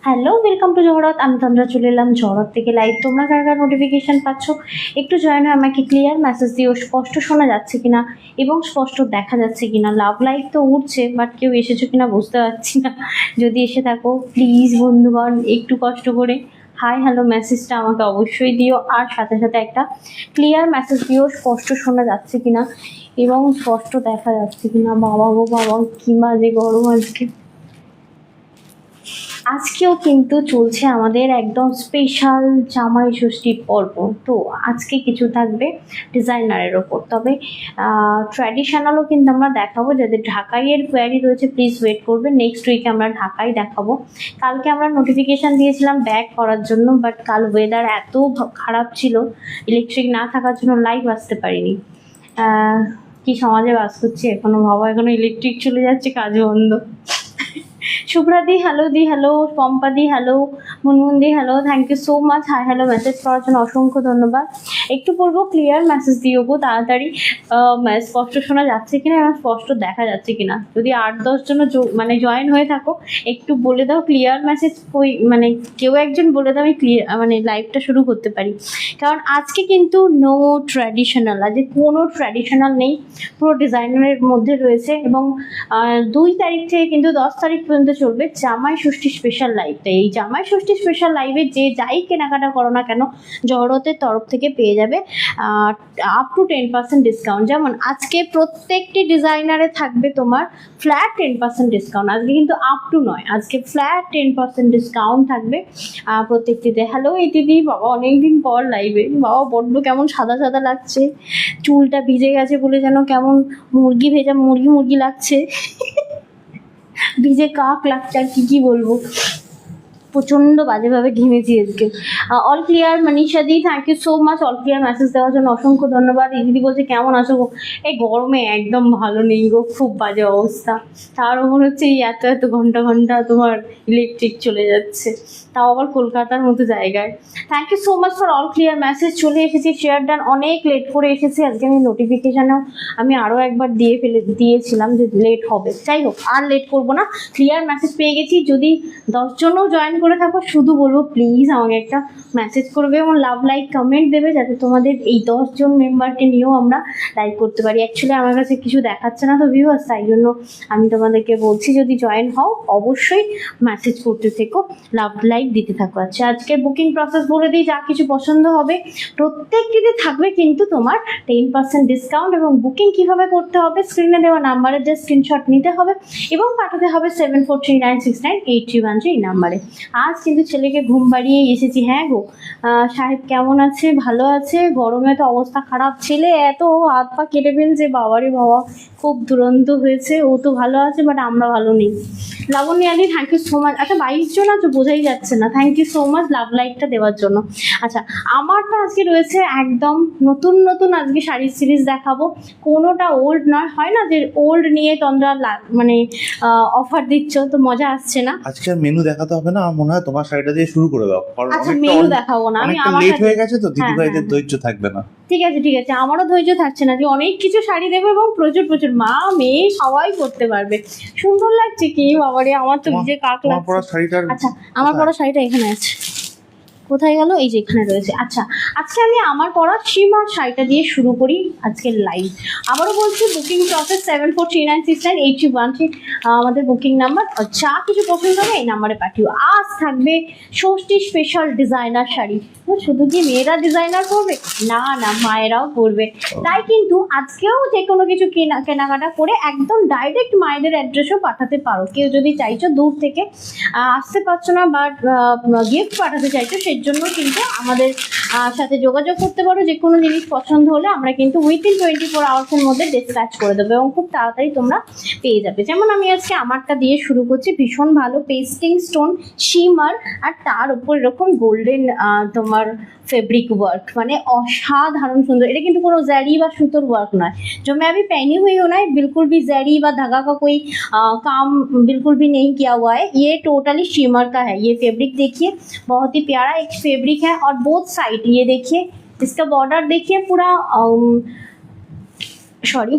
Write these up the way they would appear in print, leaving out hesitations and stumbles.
Hello, welcome to জহরত। আমি তন্দ্রা চলে এলাম জহরত থেকে লাইভ। তোমরা কার কার নোটিফিকেশান পাচ্ছ একটু জয়েন হয়ে আমাকে ক্লিয়ার মেসেজ দিও, স্পষ্ট শোনা যাচ্ছে কিনা এবং স্পষ্ট দেখা যাচ্ছে কিনা। লাভ লাইভ তো উঠছে, বাট কেউ এসেছো কিনা বুঝতে পারছি না। যদি এসে থাকো প্লিজ বন্ধুগণ একটু কষ্ট করে হাই হ্যালো মেসেজটা আমাকে অবশ্যই দিও, আর সাথে সাথে একটা ক্লিয়ার মেসেজ দিও, স্পষ্ট শোনা যাচ্ছে কিনা এবং স্পষ্ট দেখা যাচ্ছে কিনা। বাবা গো বাবা, কি বাজে গরম আজকে। আজকেও কিন্তু চলছে আমাদের একদম স্পেশাল জামাই ষষ্ঠীর পর্ব। তো আজকে কিছু থাকবে ডিজাইনারের ওপর, তবে ট্র্যাডিশনালও কিন্তু আমরা দেখাবো। যাদের ঢাকাইয়ের কোয়ারি রয়েছে প্লিজ ওয়েট করবে, নেক্সট উইকে আমরা ঢাকাই দেখাবো। কালকে আমরা নোটিফিকেশান দিয়েছিলাম ব্যাক করার জন্য, বাট কাল ওয়েদার এত খারাপ ছিল, ইলেকট্রিক না থাকার জন্য লাইভ আসতে পারিনি। কি সমাজে বাস করছি এখনো ভাবা, এখনো ইলেকট্রিক চলে যাচ্ছে, কাজ বন্ধ। শুভ্রাদি হ্যালো, দি হ্যালো, পম্পা দি হ্যালো, মুনমুন দি hello, thank you so much. Hi hello message করার জন্য অসংখ্য ধন্যবাদ। একটু বলবো ক্লিয়ার মেসেজ দিও গো তাড়াতাড়ি, স্পষ্ট শোনা যাচ্ছে কিনা এবং স্পষ্ট দেখা যাচ্ছে কিনা। যদি 8-10 জন মানে জয়েন হয়ে থাকো একটু বলে দাও ক্লিয়ার মেসেজ, মানে কেউ একজন বলে দাও, আমি ক্লিয়ার মানে লাইভটা শুরু করতে পারি। কারণ আজকে কিন্তু নো ট্র্যাডিশনাল, আজকে কোনো ট্র্যাডিশনাল নেই, পুরো ডিজাইনারের মধ্যে রয়েছে। এবং 2 তারিখ থেকে কিন্তু 10 তারিখ পর্যন্ত চলবে জামাই ষষ্ঠী স্পেশাল লাইভটা। এই জামাই ষষ্ঠী স্পেশাল লাইভে যে যাই কেনাকাটা করো না কেন জহরতের তরফ থেকে পেয়ে যাবে আপ টু 10% ডিসকাউন্ট। যেমন আজকে প্রত্যেকটি ডিজাইনারে থাকবে তোমার ফ্ল্যাট 10% ডিসকাউন্ট। আজকে কিন্তু আপ টু নয়, আজকে ফ্ল্যাট 10% ডিসকাউন্ট থাকবে প্রত্যেকটিতে। হ্যালো এই দিদি, বাবা অনেকদিন পর লাইভে। বাবা বড্ড কেমন সাদা সাদা লাগছে, চুলটা ভিজে গেছে বলে যেন কেমন মুরগি ভেজা মুরগি লাগছে, ভিজে কাক লাগছে, আর কি বলবো, প্রচণ্ড বাজেভাবে ঘেমেছি আজকে। অল ক্লিয়ার মনীষা দি, thank you so much all clear message দেওয়ার জন্য অসংখ্য ধন্যবাদ। এই দিদি বলছে কেমন আছো গো? এই গরমে একদম ভালো নেই গো, খুব বাজে অবস্থা। তার মনে হচ্ছে এই এত ঘন্টা ঘন্টা তোমার ইলেকট্রিক চলে যাচ্ছে, তাও আবার কলকাতার মতো জায়গায়। Thank you so much for all clear message. চলে এসেছি, শেয়ার ডান, অনেক লেট করে এসেছি আজকে। আমি নোটিফিকেশানেও আমি আরও একবার দিয়েছিলাম যে লেট হবে, যাই হোক আর লেট করবো না, ক্লিয়ার মেসেজ পেয়ে গেছি। যদি 10 জনও জয়েন করে থাকো শুধু বলবো প্লিজ আমাকে একটা মেসেজ করবে এবং লাভ লাইক কমেন্ট দেবে, যাতে তোমাদের এই 10 জন মেম্বারকে নিয়েও আমরা লাইভ করতে পারি। অ্যাকচুয়ালি আমার কাছে কিছু দেখাচ্ছে না তো ভিউয়ার্স, তাই জন্য আমি তোমাদেরকে বলছি যদি জয়েন হও অবশ্যই মেসেজ করতে থেকো, লাভ লাইক দিতে থাকো। আচ্ছা আজকের বুকিং প্রসেস বলে দিই, যা কিছু পছন্দ হবে প্রত্যেকটিতে থাকবে কিন্তু তোমার 10% ডিসকাউন্ট। এবং বুকিং কিভাবে করতে হবে, স্ক্রিনে দেওয়া নাম্বারে জাস্ট স্ক্রিনশট নিতে হবে এবং পাঠাতে হবে 7439698313 এই নাম্বারে। আজ কিন্তু ছেলেকে ঘুম পাড়িয়ে এসেছি। হ্যাঁ গো সাহেব কেমন আছে? ভালো আছে। গরমে তো অবস্থা খারাপ, ছেলে এত হাত পা কেটে ফেলছে, বাবারে বাবা খুব দুরন্ত হয়েছে। ও তো ভালো আছে বাট আমরা ভালো নেই। Laboni Ali, thank you so much. আচ্ছা 22 জন আছে, বোঝাই যাচ্ছে না। Thank you so much love লাইকটা দেওয়ার জন্য। আচ্ছা আমারটা আজকে রয়েছে একদম নতুন নতুন, আজকে শাড়ির সিরিজ দেখাবো, কোনোটা ওল্ড নয়। হয় না যে ওল্ড নিয়ে তোমরা মানে অফার দিচ্ছ, তো মজা আসছে না। আজকে আর মেনু দেখাতে হবে না, আমার মনে হয় তোমার শাড়িটা দিয়ে শুরু করে দাও, কারণ আচ্ছা মেনু দেখাবো না, আমি আমার লেট হয়ে গেছে তো, দিদিভাইদের ধৈর্য থাকবে না। ঠিক আছে, আমারও ধৈর্য থাকছে না যে অনেক কিছু শাড়ি দেবো এবং প্রচুর মা মেয়ে সবাই করতে পারবে। সুন্দর লাগছে কি বাবারে, আমার তো নিজে কাক লাগছে। আচ্ছা আমার পরা শাড়িটা এখানে আছে, কোথায় গেল? এই যে এখানে রয়েছে। আচ্ছা আজকে আমি আমার পরা সীমার শাড়িটা দিয়ে শুরু করি আজকের লাইভ। আবারও বলছি বুকিং প্রসেস 7439698313 আমাদের বুকিং নাম্বার। যা কিছু পছন্দ হবে এই নাম্বারে পাঠিও। আজ থাকবে ষষ্ঠী স্পেশাল ডিজাইনার শাড়ি। শুধু কি মেয়েরা ডিজাইনার করবে? না মায়েরাও করবে। তাই কিন্তু আজকেও যে কোনো কিছু কেনাকাটা করে একদম ডাইরেক্ট মায়েদের অ্যাড্রেসও পাঠাতে পারো। কেউ যদি চাইছো দূর থেকে আসতে পারছো না বা গিফট পাঠাতে চাইছো, সেই জন্য কিন্তু আমাদের সাথে যোগাযোগ করতে পারো। যে কোনো জিনিস পছন্দ হলে আমরা কিন্তু উইথিন 24 আওয়ার্সের মধ্যে ডিসপ্যাচ করে দেবো এবং খুব তাড়াতাড়ি তোমরা পেয়ে যাবে। যেমন আমি আজকে আমারটা দিয়ে শুরু করছি, ভীষণ ভালো পেস্টিং স্টোন শিমার, আর তার উপর এরকম গোল্ডেন তোমার फैब्रिक वर्क, माने असाधारण सुंदर। এটা কিন্তু কোনো জারি বা সুতোর ওয়ার্ক নয়। जो मैं अभी पहनी हुई हूँ ना, बिल्कुल भी जरी व धागा का कोई काम बिल्कुल भी नहीं किया हुआ है। ये टोटली शिमर का है। ये फैब्रिक देखिए बहुत ही प्यारा एक फैब्रिक है, और बोथ साइड ये देखिए, इसका बॉर्डर देखिए पूरा सॉरी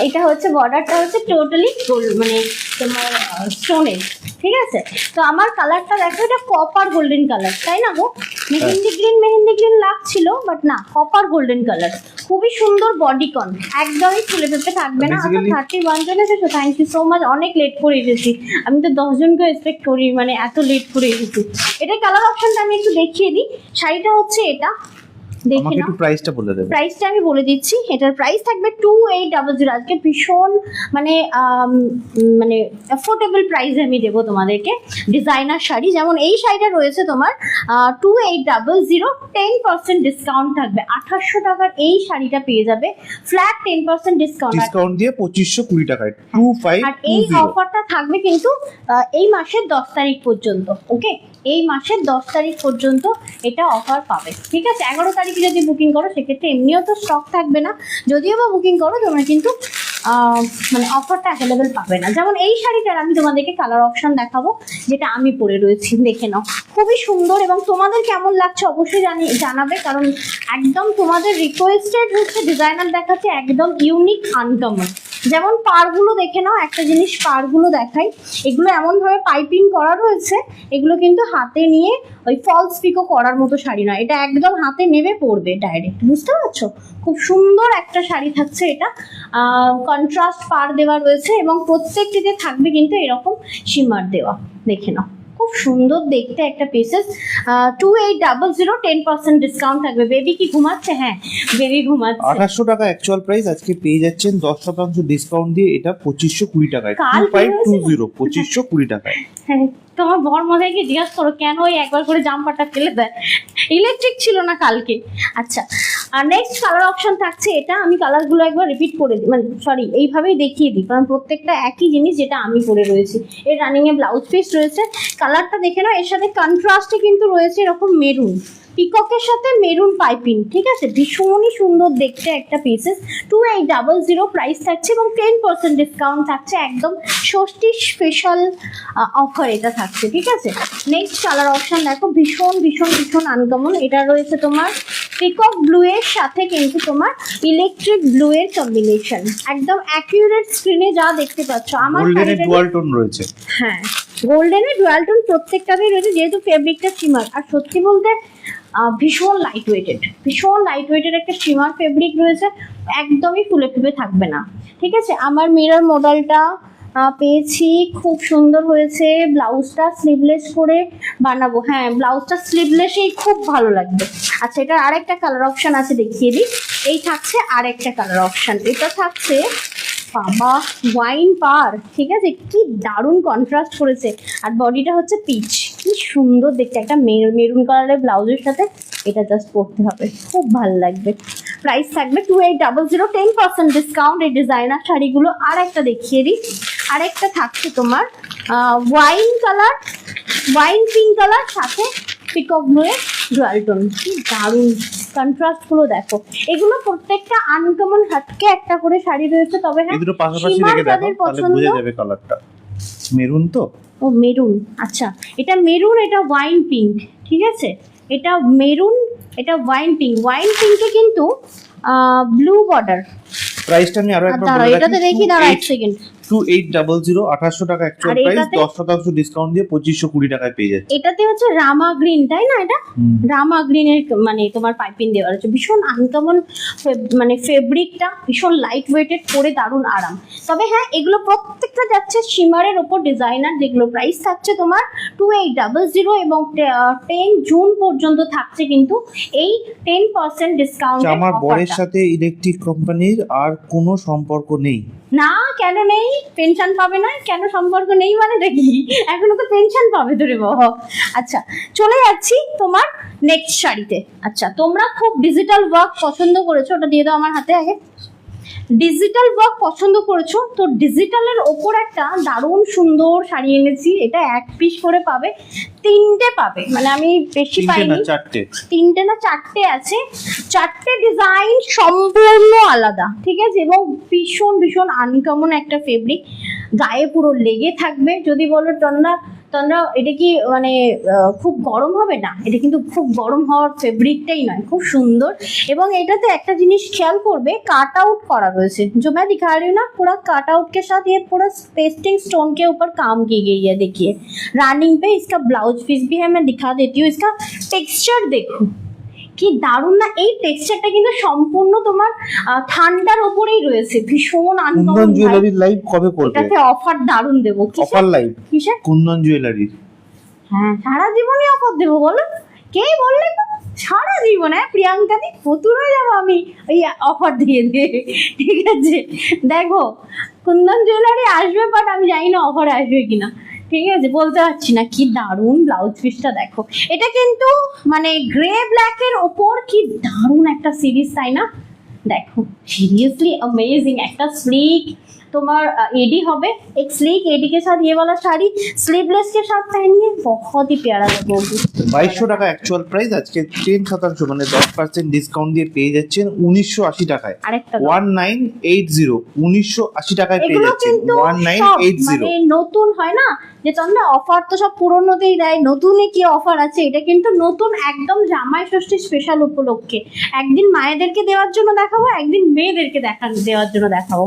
এটা হচ্ছে বর্ডারটা হচ্ছে টোটালি গোল্ড, মানে তোমার স্টোনের, ঠিক আছে। তো আমার কালারটা দেখো, এটা কপার গোল্ডেন কালার, তাই না গো? মেহেন্দি গ্রিন লাগছিল, বাট না, কপার গোল্ডেন কালার, খুবই সুন্দর বডিকন, একদমই ফুলে ফেপে থাকবে না। আচ্ছা, 31 জন এসেছো, থ্যাংক ইউ সো মাচ। অনেক লেট করে এসেছি আমি, তো 10 জনকে এক্সপেক্ট করি, মানে এত লেট করে এসেছি। এটার কালার অপশনটা আমি একটু দেখিয়ে দিই। শাড়িটা হচ্ছে এটা, দেখে আমাকে নাও। একটু প্রাইসটা বলে দেবে। প্রাইসটা আমি বলে দিচ্ছি, এটার প্রাইস থাকবে 2800। আজকে ভীষণ মানে মানে অ্যাফোর্ডেবল প্রাইসে আমি দেবো তোমাদেরকে ডিজাইনার শাড়ি। যেমন এই শাড়িটা রয়েছে তোমার 2800, 10% ডিসকাউন্ট থাকবে। 2800 টাকার এই শাড়িটা পেয়ে যাবে ফ্ল্যাট 10% ডিসকাউন্ট দিয়ে 2520 টাকায় 2520। আর এই অফারটা থাকবে কিন্তু এই মাসের 10 তারিখ পর্যন্ত। ওকে, এই মাসের 10 তারিখ পর্যন্ত এটা অফার পাবে, ঠিক আছে। 11 তারিখে যদি বুকিং করো সেক্ষেত্রে এমনিও তো স্টক থাকবে না, যদিও বা বুকিং করো তোমরা কিন্তু মানে অফারটা অ্যাভেলেবেল পাবে না। যেমন এই শাড়িটার আমি তোমাদেরকে কালার অপশন দেখাবো, যেটা আমি পরে রয়েছি, দেখে নাও, খুবই সুন্দর। এবং তোমাদের কেমন লাগছে অবশ্যই জানাবে, কারণ একদম তোমাদের রিকোয়েস্টেড হচ্ছে ডিজাইনার দেখাচ্ছে, একদম ইউনিক আনকমন। যেমন পাড়গুলো দেখে নাও, একটা জিনিস পাড়গুলো দেখাই, এগুলো এমনভাবে পাইপিং করা রয়েছে, এগুলো কিন্তু হাতে নিয়ে ওই ফলস পিকো করার মতো শাড়ি নয়, এটা একদম হাতে নেবে পরবে ডাইরেক্ট, বুঝতে পারছো? খুব সুন্দর একটা শাড়ি থাকছে এটা, কন্ট্রাস্ট পাড় দেওয়া রয়েছে এবং প্রত্যেকটিতে থাকবে কিন্তু এরকম শিমার দেওয়া, দেখে নাও, খুব সুন্দর দেখতে একটা পিসেস। 2800, 10% ডিসকাউন্ট থাকবে। বেবি কি ঘুমাচ্ছে? হ্যাঁ, বেবি ঘুমাচ্ছে। 2800 টাকা অ্যাকচুয়াল প্রাইস, আজকে পেয়ে যাচ্ছেন 10% ডিসকাউন্ট দিয়ে এটা 2520 টাকায়। কাল 2520, 2520 টাকায়। হ্যাঁ, তোমার বর মজায় গিয়ে জিজ্ঞাসা করো কেন ওই একবার করে জাম্পারটা ফেলে দেয়, ইলেকট্রিক ছিল না কালকে। আচ্ছা, আর নেক্সট কালার অপশন থাকছে এটা, আমি কালারগুলো একবার রিপিট করে দিই, মানে সরি এইভাবেই দেখিয়ে দিই, কারণ প্রত্যেকটা একই জিনিস যেটা আমি পরে রয়েছি। এর রানিংয়ে ব্লাউজ পিস রয়েছে, কালারটা দেখে নাও। এর সাথে কন্ট্রাস্টে কিন্তু রয়েছে এরকম মেরুন, পিককের সাথে মেরুন পাইপিং, ঠিক আছে, ভীষণই সুন্দর দেখতে একটা পিসেস। 2800 প্রাইস থাকছে এবং 10% ডিসকাউন্ট থাকছে, একদম ষষ্ঠী স্পেশাল অফার এটা থাকছে, ঠিক আছে। নেক্সট কালার অপশন দেখো, ভীষণ ভীষণ ভীষণ আনকমন। এটা রয়েছে তোমার পিকক ব্লু এর সাথে কিন্তু তোমার ইলেকট্রিক ব্লু এর কম্বিনেশন, একদম অ্যাকিউরেট স্ক্রিনে যা দেখতে পাচ্ছ। আমার গোল্ডেনের ডুয়াল টোন রয়েছে। হ্যাঁ, গোল্ডেনের ডুয়াল টোন প্রত্যেকটাতেই রয়েছে, যেহেতু ফেব্রিকটা শিমার। আর সত্যি বলতে ভীষণ লাইট ওয়েটেড একটা শিমার ফেব্রিক রয়েছে, একদমই ফুলে ফুলে থাকবে না, ঠিক আছে। আমার মিরর মডেলটা পেয়েছি, খুব সুন্দর হয়েছে। ব্লাউজটা স্লিভলেস করে বানাবো, হ্যাঁ ব্লাউজটা স্লিভলেসেই খুব ভালো লাগবে। আচ্ছা, এটা আরেকটা কালার অপশন আছে, দেখিয়ে দিই। এই থাকছে আরেকটা কালার অপশন, এটা থাকছে বাবা ওয়াইন পার, ঠিক আছে, কি দারুণ কন্ট্রাস্ট করেছে। আর বডিটা হচ্ছে পিচ, কি সুন্দর দেখতে, একটা মেরুন কালারের ব্লাউজের সাথে এটা জাস্ট পরতে হবে, খুব ভালো লাগবে। প্রাইস থাকবে 2800, 10% ডিসকাউন্ট এই ডিজাইনার শাড়িগুলো। আর একটা দেখিয়ে দিই, আরেকটা থাকছে তোমার wine colour, wine pink colour সাথে পিকক ব্লু এর ডুয়াল টোন, কি দারুণ কন্ট্রাস্ট গুলো দেখো। এগুলো প্রত্যেকটা আনকমন হাটকে একটা করে শাড়ি রয়েছে। তবে হ্যাঁ, এই দুটো পাশাপাশি রেখে দেখো, তাহলে বোঝা যাবে কালারটা। মেরুন তো, ও মেরুন, আচ্ছা এটা মেরুন, এটা ওয়াইন পিঙ্ক, ঠিক আছে, এটা মেরুন, এটা ওয়াইন পিঙ্ক। ওয়াইন পিঙ্কে কিন্তু ব্লু বর্ডার। প্রাইসটা আমি আরো একবার বলে দাঁড়াও, এটাতে দেখি, দাঁড়াও এক সেকেন্ড। 2800, 2800 টাকা অ্যাকচুয়াল প্রাইস, 10% ডিসকাউন্ট দিয়ে 2520 টাকায় পেয়ে যাচ্ছে। এটাতে হচ্ছে রামা গ্রিন, তাই না? এটা রামা গ্রিনের মানে তোমার পাইপিং দেওয়া আছে, ভীষণ আনকমন মানে ফেব্রিকটা, ভীষণ লাইট ওয়েটেড, পরে দারুণ আরাম। তবে হ্যাঁ, এগুলো প্রত্যেকটা যাচ্ছে শিমারের ওপর ডিজাইনার, যেগুলো প্রাইস থাকছে তোমার 2800 এবং 10 জুন পর্যন্ত থাকছে কিন্তু এই 10% ডিসকাউন্ট। আমার বরের সাথে ইলেকট্রিক কোম্পানির আর কোনো সম্পর্ক নেই। না, কেন নেই? পেনশন পাবে না? কেন সম্পর্ক নেই মানে দেখি, এখনো তো পেনশন পাবে তো রে বাবা। আচ্ছা, চলে যাচ্ছি তোমার নেক্সট শাড়িতে। আচ্ছা, তোমরা খুব ডিজিটাল ওয়ার্ক পছন্দ করেছো, ওটা দিয়ে দাও আমার হাতে আগে। ডিজিটাল ওয়ার্ক পছন্দ করেছো তো ডিজিটালের ওপর একটা দারুণ সুন্দর শাড়ি এনেছি। এটা এক পিস করে পাবে, তিনটে পাবে, মানে আমি বেশি পাইনি, তিনটে না চারটে আছে। চারটে ডিজাইন সম্পূর্ণ আলাদা, ঠিক আছে, এবং ভীষণ ভীষণ আনকমন একটা ফেব্রিক, গায়ে পুরো লেগে থাকবে। যদি বলো তোমরা তোমরা এটা কি মানে খুব গরম হবে না, এটা কিন্তু খুব গরম হওয়ার ফেব্রিকটাই নয়, খুব সুন্দর। এবং এটাতে একটা জিনিস খেয়াল করবে, কাট आउट करा रही है जो मैं दिखा रही हूँ ना, पूरा कट आउट के साथ ये पूरा पेस्टिंग स्टोन के ऊपर काम की गई है। देखिए रनिंग पे इसका ब्लाउज पीस भी है, मैं दिखा देती हूँ। इसका टेक्सचर देखो কি দারুণ না, এই টেক্সচারটা কিন্তু সম্পূর্ণ তোমার ঠান্ডার উপরেই রয়েছে, ভীষণ কুন্দন আনকমন। জুয়েলারি লাইভ কবে করবে? এটাতে অফার দারুণ দেবো। অফার লাইভ কিসে? কুন্দন জুয়েলারি। হ্যাঁ সারা জীবনই অফার দেবো বলো, কে বললে তো? সারা জীবন। হ্যাঁ প্রিয়াঙ্কা দি ফতুর হয়ে যাবো আমি এই অফার দিয়ে দিয়ে, ঠিক আছে? দেখো কুন্দন জুয়েলারি আসবে, বাট আমি জানি না অফার আসবে কিনা, ঠিক আছে বলতে পারছি না। কি দারুণ ব্লাউজ পিসটা দেখো, এটা কিন্তু মানে গ্রে ব্ল্যাকের ওপর কি দারুণ একটা সিরিজ, তাই না? देखो सीरियसली अमेजिंग, একটা स्लीक तुम्हार एडी হবে, एक स्लीक एडी के साथ ये वाला साड़ी स्लीवलेस के साथ पहनिए, बहुत ही प्यारा लगोगी। 2200 টাকা অ্যাকচুয়াল প্রাইস, আজকে 10% মানে 10% ডিসকাউন্ট দিয়ে পেয়ে যাচ্ছেন 1980 টাকায়। আরেকটা 1980 1980 টাকায় পেয়ে এগুলো যাচ্ছেন কিন্তু 1980। মানে নতুন হয় না যে তোমরা অফার তো সব পুরনোতেই দেয়, নতুনে কি অফার আছে? এটা কিন্তু নতুন, একদম জামাই ষষ্ঠী স্পেশাল উপলক্ষে। একদিন মায়েদেরকে দেওয়ার জন্য দেখাবো, একদিন মেয়েদেরকে দেওয়ার জন্য দেখাবো।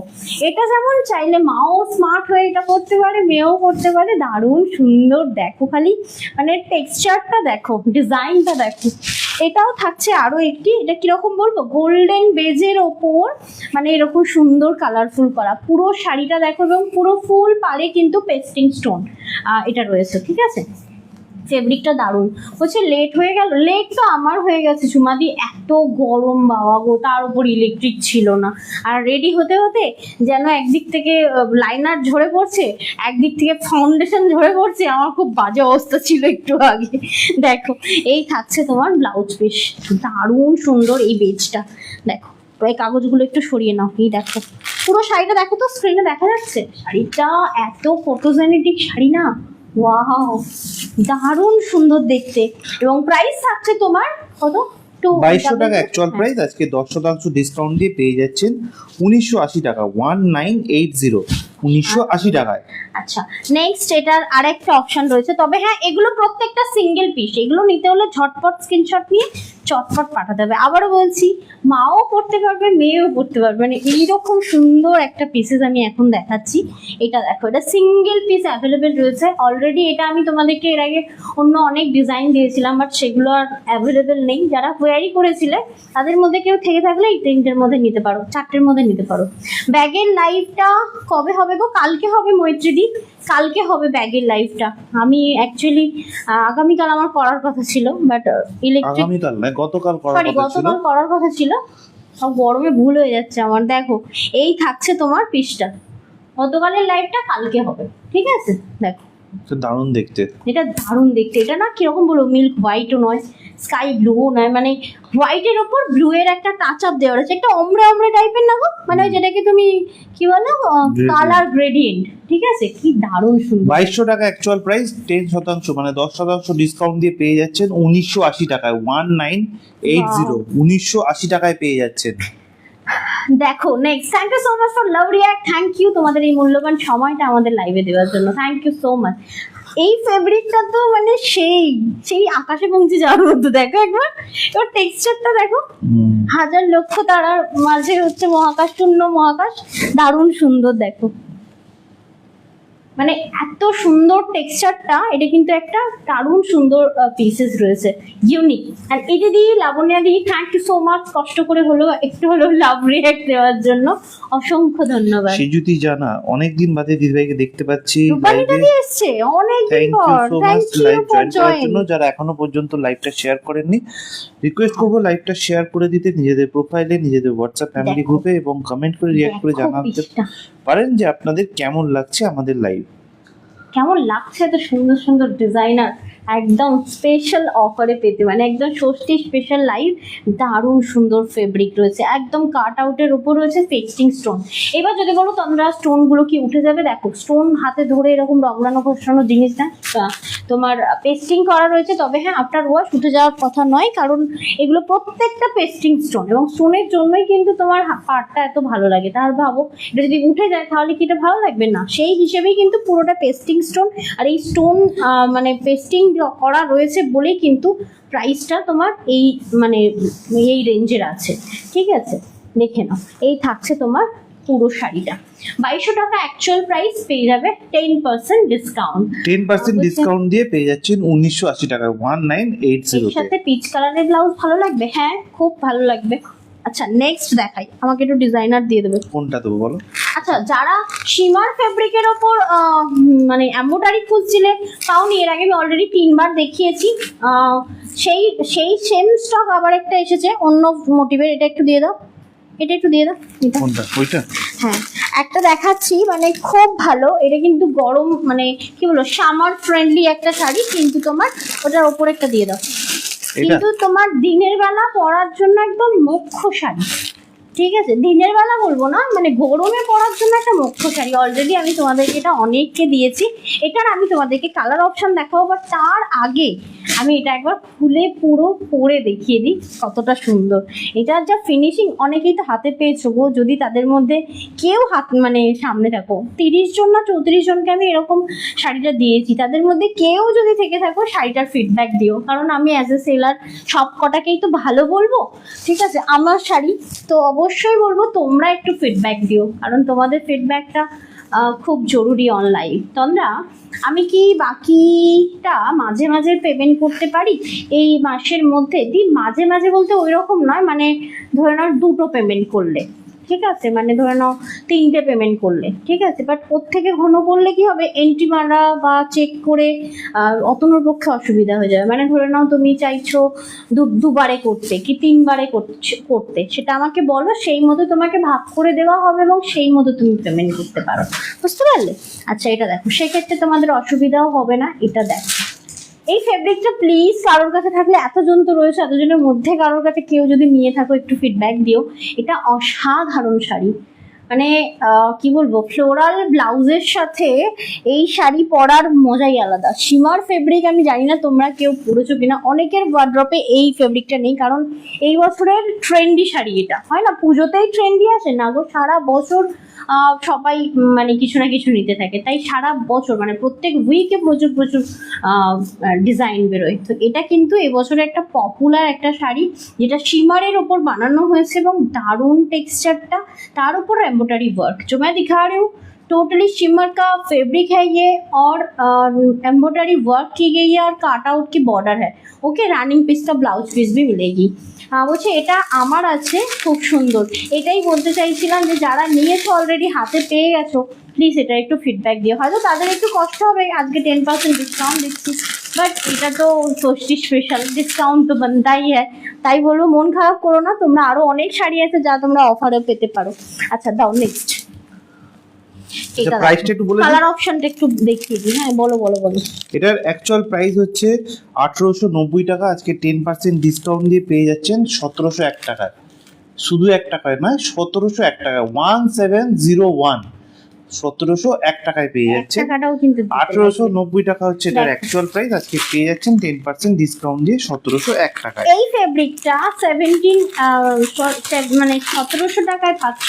এটা যেমন চাইলে মাও স্মার্ট হয়ে এটা করতে পারে, মেয়েও করতে পারে। দারুণ সুন্দর দেখো, খালি মানে টেক্সচারটা দেখো, ডিজাইনটা দেখো। এটাও থাকছে আরো একটি, এটা কিরকম বলবো, গোল্ডেন বেজের ওপর মানে এরকম সুন্দর কালারফুল করা পুরো শাড়িটা দেখো, এবং পুরো ফুল পাড়ে কিন্তু পেস্টিং স্টোন এটা রয়েছে, ঠিক আছে? ফেব্রিকটা দারুণ। বলছে লেট হয়ে গেল, লেট তো আমার হয়ে গেছে সুমাদি, এত গরম বাবা গো, তার উপর ইলেকট্রিক ছিল না। আর রেডি হতে হতে যেন একদিক থেকে লাইনার ঝরে পড়ছে, একদিক থেকে ফাউন্ডেশন ঝরে পড়ছে, আমার খুব বাজে অবস্থা ছিল একটু আগে। দেখো এই থাকছে তোমার ব্লাউজ পিস, দারুণ সুন্দর এই বেজটা দেখো। এই কাগজগুলো একটু সরিয়ে নাও, এই দেখো পুরো শাড়িটা দেখো তো, স্ক্রিনে দেখা যাচ্ছে শাড়িটা, এত ফটোজেনেটিক শাড়ি না, ওয়াও দারুণ সুন্দর দেখতে। এবং প্রাইস থাকছে তোমার কত? 2200 টাকা অ্যাকচুয়াল প্রাইস, আজকে 10% ডিসকাউন্ট দিয়ে পেয়ে যাচ্ছেন 1980 টাকা। 1980 1980 টাকায়। আচ্ছা নেক্সট এটার আরেকটা অপশন রয়েছে, তবে হ্যাঁ এগুলো প্রত্যেকটা সিঙ্গেল পিস, এগুলো নিতে হলে ঝটপট স্ক্রিনশট নিয়ে চটপট পাঠাতে হবে। আবারও বলছি, মাও পড়তে পারবে, মেয়েও পড়তে পারবে, মানে এইরকম সুন্দর একটা পিসেস আমি এখন দেখাচ্ছি। এটা দেখো, এটা সিঙ্গেল পিস অ্যাভেলেবেল রয়েছে অলরেডি। এটা আমি তোমাদেরকে এর আগে অন্য অনেক ডিজাইন দিয়েছিলাম, বাট সেগুলো আর অ্যাভেলেবেল নেই। যারা কোয়ারি করেছিলে তাদের মধ্যে কেউ থেকে থাকলে এই 3টের মধ্যে নিতে পারো, 4টের মধ্যে নিতে পারো। ব্যাগের লাইভটা কবে হবে গো? কালকে হবে মৈত্রীদি, কালকে হবে ব্যাগের লাইভটা। আমি অ্যাকচুয়ালি আগামীকাল আমার করার কথা ছিল, বাট ইলেকট্রিক আগামীকাল না, গতকাল করার কথা ছিল। গতকাল করার কথা ছিল, সব গরমে ভুল হয়ে যাচ্ছে আমার। দেখো এই থাকছে তোমার পিসটা, গতকালের লাইভটা কালকে হবে, ঠিক আছে? দেখো দারুণ দেখতে, এটা দারুণ দেখতে। এটা না কিরকম বলবো, মিল্ক হোয়াইটও নয়, স্কাই ব্লুও নয়, মানে হোয়াইটের ওপর ব্লু এর একটা টাচ আপ দেওয়া রয়েছে, একটা অমরে অমরে টাইপের না গো, মানে যেটাকে তুমি কি বলো কালার গ্রেডিয়েন্ট, ঠিক আছে? কি দারুণ সুন্দর। 2200 টাকা অ্যাকচুয়াল প্রাইস, 10% মানে 10% ডিসকাউন্ট দিয়ে পেয়ে যাচ্ছেন 1980 টাকায়। 1980 1980 টাকায় পেয়ে যাচ্ছেন। দেখো next, thank you so much for love react, thank you তোমাদের এই মূল্যবান সময়টা আমাদের লাইভে দেওয়ার জন্য, থ্যাংক ইউ সো মাচ। এই ফেব্রিকটা তো মানে সেই সেই আকাশে পৌঁছে যাওয়ার মতো, দেখো একবার এবার টেক্সচারটা দেখো, হাজার লক্ষ তারার মাঝে হচ্ছে মহাকাশ, শূন্য মহাকাশ, দারুণ সুন্দর দেখো, মানে এত সুন্দর টেক্সচারটা। এটা কিন্তু একটা দারুণ সুন্দর পিসেস রয়েছে, ইউনিক। আর এটা দিয়ে লাবণ্য দিয়ে থ্যাংক ইউ সো মাচ, কষ্ট করে হলো একটু হলো লাভ রিঅ্যাক্ট দেওয়ার জন্য অসংখ্য ধন্যবাদ। সেজুতি জানা, অনেকদিন বাদে দিদিভাইকে দেখতে পাচ্ছি রূপালীটা দিয়ে এসছে অনেক দিন পর, thank you live for join করার জয়েন। জন্য। যারা এখনো পর্যন্ত লাইভটা শেয়ার করেননি, রিকোয়েস্ট করবো লাইভটা শেয়ার করে দিতে, নিজেদের প্রোফাইলে, নিজেদের হোয়াটসঅ্যাপ ফ্যামিলি গ্রুপে, এবং কমেন্ট করে রিঅ্যাক্ট করে জানাতে পারেন যে আপনাদের কেমন লাগছে আমাদের লাইভ। কেমন লাগছে এত সুন্দর সুন্দর ডিজাইনার একদম স্পেশাল অফারে পেতে, মানে একদম ষষ্ঠী স্পেশাল লাইভ। দারুণ সুন্দর ফেব্রিক রয়েছে, একদম কাট আউটের উপর রয়েছে পেস্টিং স্টোন। এবার যদি বলো তোমরা স্টোনগুলো কি উঠে যাবে, দেখো স্টোন হাতে ধরে এরকম রগড়ানো ঘষানো জিনিস না, তোমার পেস্টিং করা রয়েছে। তবে হ্যাঁ, আফটার ওয়াশ উঠে যাওয়ার কথা নয়, কারণ এগুলো প্রত্যেকটা পেস্টিং স্টোন, এবং স্টোনের জন্যই কিন্তু তোমার পার্টটা এত ভালো লাগে। তার ভাবো এটা যদি উঠে যায় তাহলে কি এটা ভালো লাগবে না, সেই হিসেবেই কিন্তু পুরোটা পেস্টিং স্টোন। আর এই স্টোন মানে পেস্টিং করা রয়েছে বলেই কিন্তু প্রাইসটা তোমার এই মানে এই রেঞ্জের আছে, ঠিক আছে। দেখে নাও, এই থাকছে তোমার পুরো শাড়িটা 2200 টাকা অ্যাকচুয়াল প্রাইস, পেয়ে যাবে 10% ডিসকাউন্ট। 10% ডিসকাউন্ট দিয়ে পেয়ে যাচ্ছেন 1980 টাকা, 1980 এর সাথে পিচ কালারের ব্লাউজ ভালো লাগবে, হ্যাঁ খুব ভালো লাগবে। আচ্ছা নেক্সট দেখাই, আমাকে একটু ডিজাইনার দিয়ে দেবে। কোনটা দেবো বলো? আচ্ছা, যারা শিমার ফেব্রিকের ওপর মানে এমব্রয়ডারি খুঁজছিলে পাওনি, এর আগে আমি অলরেডি 3বার দেখিয়েছি। সেই সেই সেম স্টক আবার একটা এসেছে অন্য মোটিভের, এটা একটু দিয়ে দাও, এটা একটু দিয়ে দাও। কোনটা? ওইটা? হ্যাঁ, একটা দেখাচ্ছি, মানে খুব ভালো। এটা কিন্তু গরম, মানে কি বলবো, সামার ফ্রেন্ডলি একটা শাড়ি, কিন্তু তোমার ওটার ওপর একটা দিয়ে দাও। কিন্তু তোমার দিনের বেলা পরার জন্য একদম মুখ্য শাড়ি, ঠিক আছে। দিনের বেলা বলবো না, মানে গরমে পরার জন্য একটা মুখ্য শাড়ি। অলরেডি আমি তোমাদেরকে এটা অনেককে দিয়েছি। এটার আমি তোমাদেরকে কালার অপশন দেখাবো, বাট তার আগে আমি এটা একবার খুলে পুরো পরে দেখিয়ে দিই কতটা সুন্দর। এটার যা ফিনিশিং, অনেকেই তো হাতে পেয়েছো গো। যদি তাদের মধ্যে কেউ হাত মানে সামনে থাকো, 30 জন না 34 জনকে আমি এরকম শাড়িটা দিয়েছি, তাদের মধ্যে কেউ যদি থেকে থাকো শাড়িটার ফিডব্যাক দিও, কারণ আমি অ্যাজ এ সেলার সব কটাকেই তো ভালো বলবো, ঠিক আছে। আমার শাড়ি তো অবশ্যই বলবো তোমরা একটু ফিডব্যাক দিও, কারণ তোমাদের ফিডব্যাকটা খুব জরুরি অনলাইন। তোমরা আমি কি বাকিটা মাঝে মাঝে পেমেন্ট করতে পারি এই মাসের মধ্যে? মাঝে মাঝে বলতে ওই রকম নয়, মানে ধরে নাও 2টো পেমেন্ট করলে, ঠিক আছে, মানে ধরে নাও 3টে পেমেন্ট করলে, ঠিক আছে। বাট ওর থেকে ঘন করলে কি হবে, এন্ট্রি মারা বা চেক করে অতনুর পক্ষে অসুবিধা হয়ে যাবে। মানে ধরে নাও তুমি চাইছো দুবারে করতে কি 3বারে করতে, সেটা আমাকে বলো, সেই মতো তোমাকে ভাগ করে দেওয়া হবে এবং সেই মতো তুমি পেমেন্ট করতে পারো, বুঝতে পারলে? আচ্ছা, এটা দেখো, সেক্ষেত্রে তোমাদের অসুবিধাও হবে না। এটা দেখো, এই ফেব্রিকটা প্লিজ কারোর কাছে থাকলে, এতজন তো রয়েছে, এতজনের মধ্যে কারোর কাছে কেউ যদি নিয়ে থাকো একটু ফিডব্যাক দিও। এটা অসাধারণ শাড়ি, মানে কি বলবো, ফ্লোরাল ব্লাউজের সাথে এই শাড়ি পরার মজাই আলাদা। শিমার ফেব্রিক আমি জানি না তোমরা কেউ পরেছো কিনা, অনেকের ওয়ার্ড্রপে এই ফেব্রিকটা নেই, কারণ এই বছরের ট্রেন্ডি শাড়ি এটা, হয় না পুজোতেই ট্রেন্ডি আসে না গো, সারা বছর সবাই মানে কিছু না কিছু নিতে থাকে, তাই সারা বছর মানে প্রত্যেক উইকে প্রচুর প্রচুর ডিজাইন বেরোয়। তো এটা কিন্তু এবছরে একটা পপুলার একটা শাড়ি, যেটা শিমারের ওপর বানানো হয়েছে, এবং দারুণ টেক্সচারটা, तार ऊपर एम्ब्रॉयडरी वर्क जो मैं दिखा रही हूँ टोटली शिमर का फैब्रिक है ये, और एम्ब्रॉयडरी वर्क की गई है, और काट आउट की बॉर्डर है। ओके, रनिंग पीस का ब्लाउज पीस भी मिलेगी। বলছে এটা আমার আছে, খুব সুন্দর। এটাই বলতে চাইছিলাম যে যারা নিয়েছো অলরেডি, হাতে পেয়ে গেছো, প্লিজ এটা একটু ফিডব্যাক দিও। হয়তো তাদের একটু কষ্ট হবে, আজকে 10% ডিসকাউন্ট দিচ্ছি, বাট এটা তো ষষ্ঠী স্পেশাল, ডিসকাউন্ট তো বানতাই হ্যাঁ। তাই বলবো মন খারাপ করো না, তোমরা আরো অনেক শাড়ি আছে যা তোমরা অফারও পেতে পারো। আচ্ছা দাও নেক্সট, এটা প্রাইসটা একটু বলে দিই, কালার অপশনটা একটু দেখিয়ে দিই। হ্যাঁ বলো বলো বলো। এটার অ্যাকচুয়াল প্রাইস হচ্ছে 1890 টাকা, আজকে 10% ডিসকাউন্ট দিয়ে পেয়ে যাচ্ছেন 1701 টাকায়। শুধু 1 টাকায় নয়, 1701 টাকায়, 1701 1701 টাকায় পেয়ে যাচ্ছেন। 1890 টাকা হচ্ছে এটার অ্যাকচুয়াল প্রাইস, আজকে পেয়ে যাচ্ছেন 10% ডিসকাউন্ট দিয়ে 1701 টাকায়। এই ফেব্রিকটা 1700 টাকায় পাচ্ছ।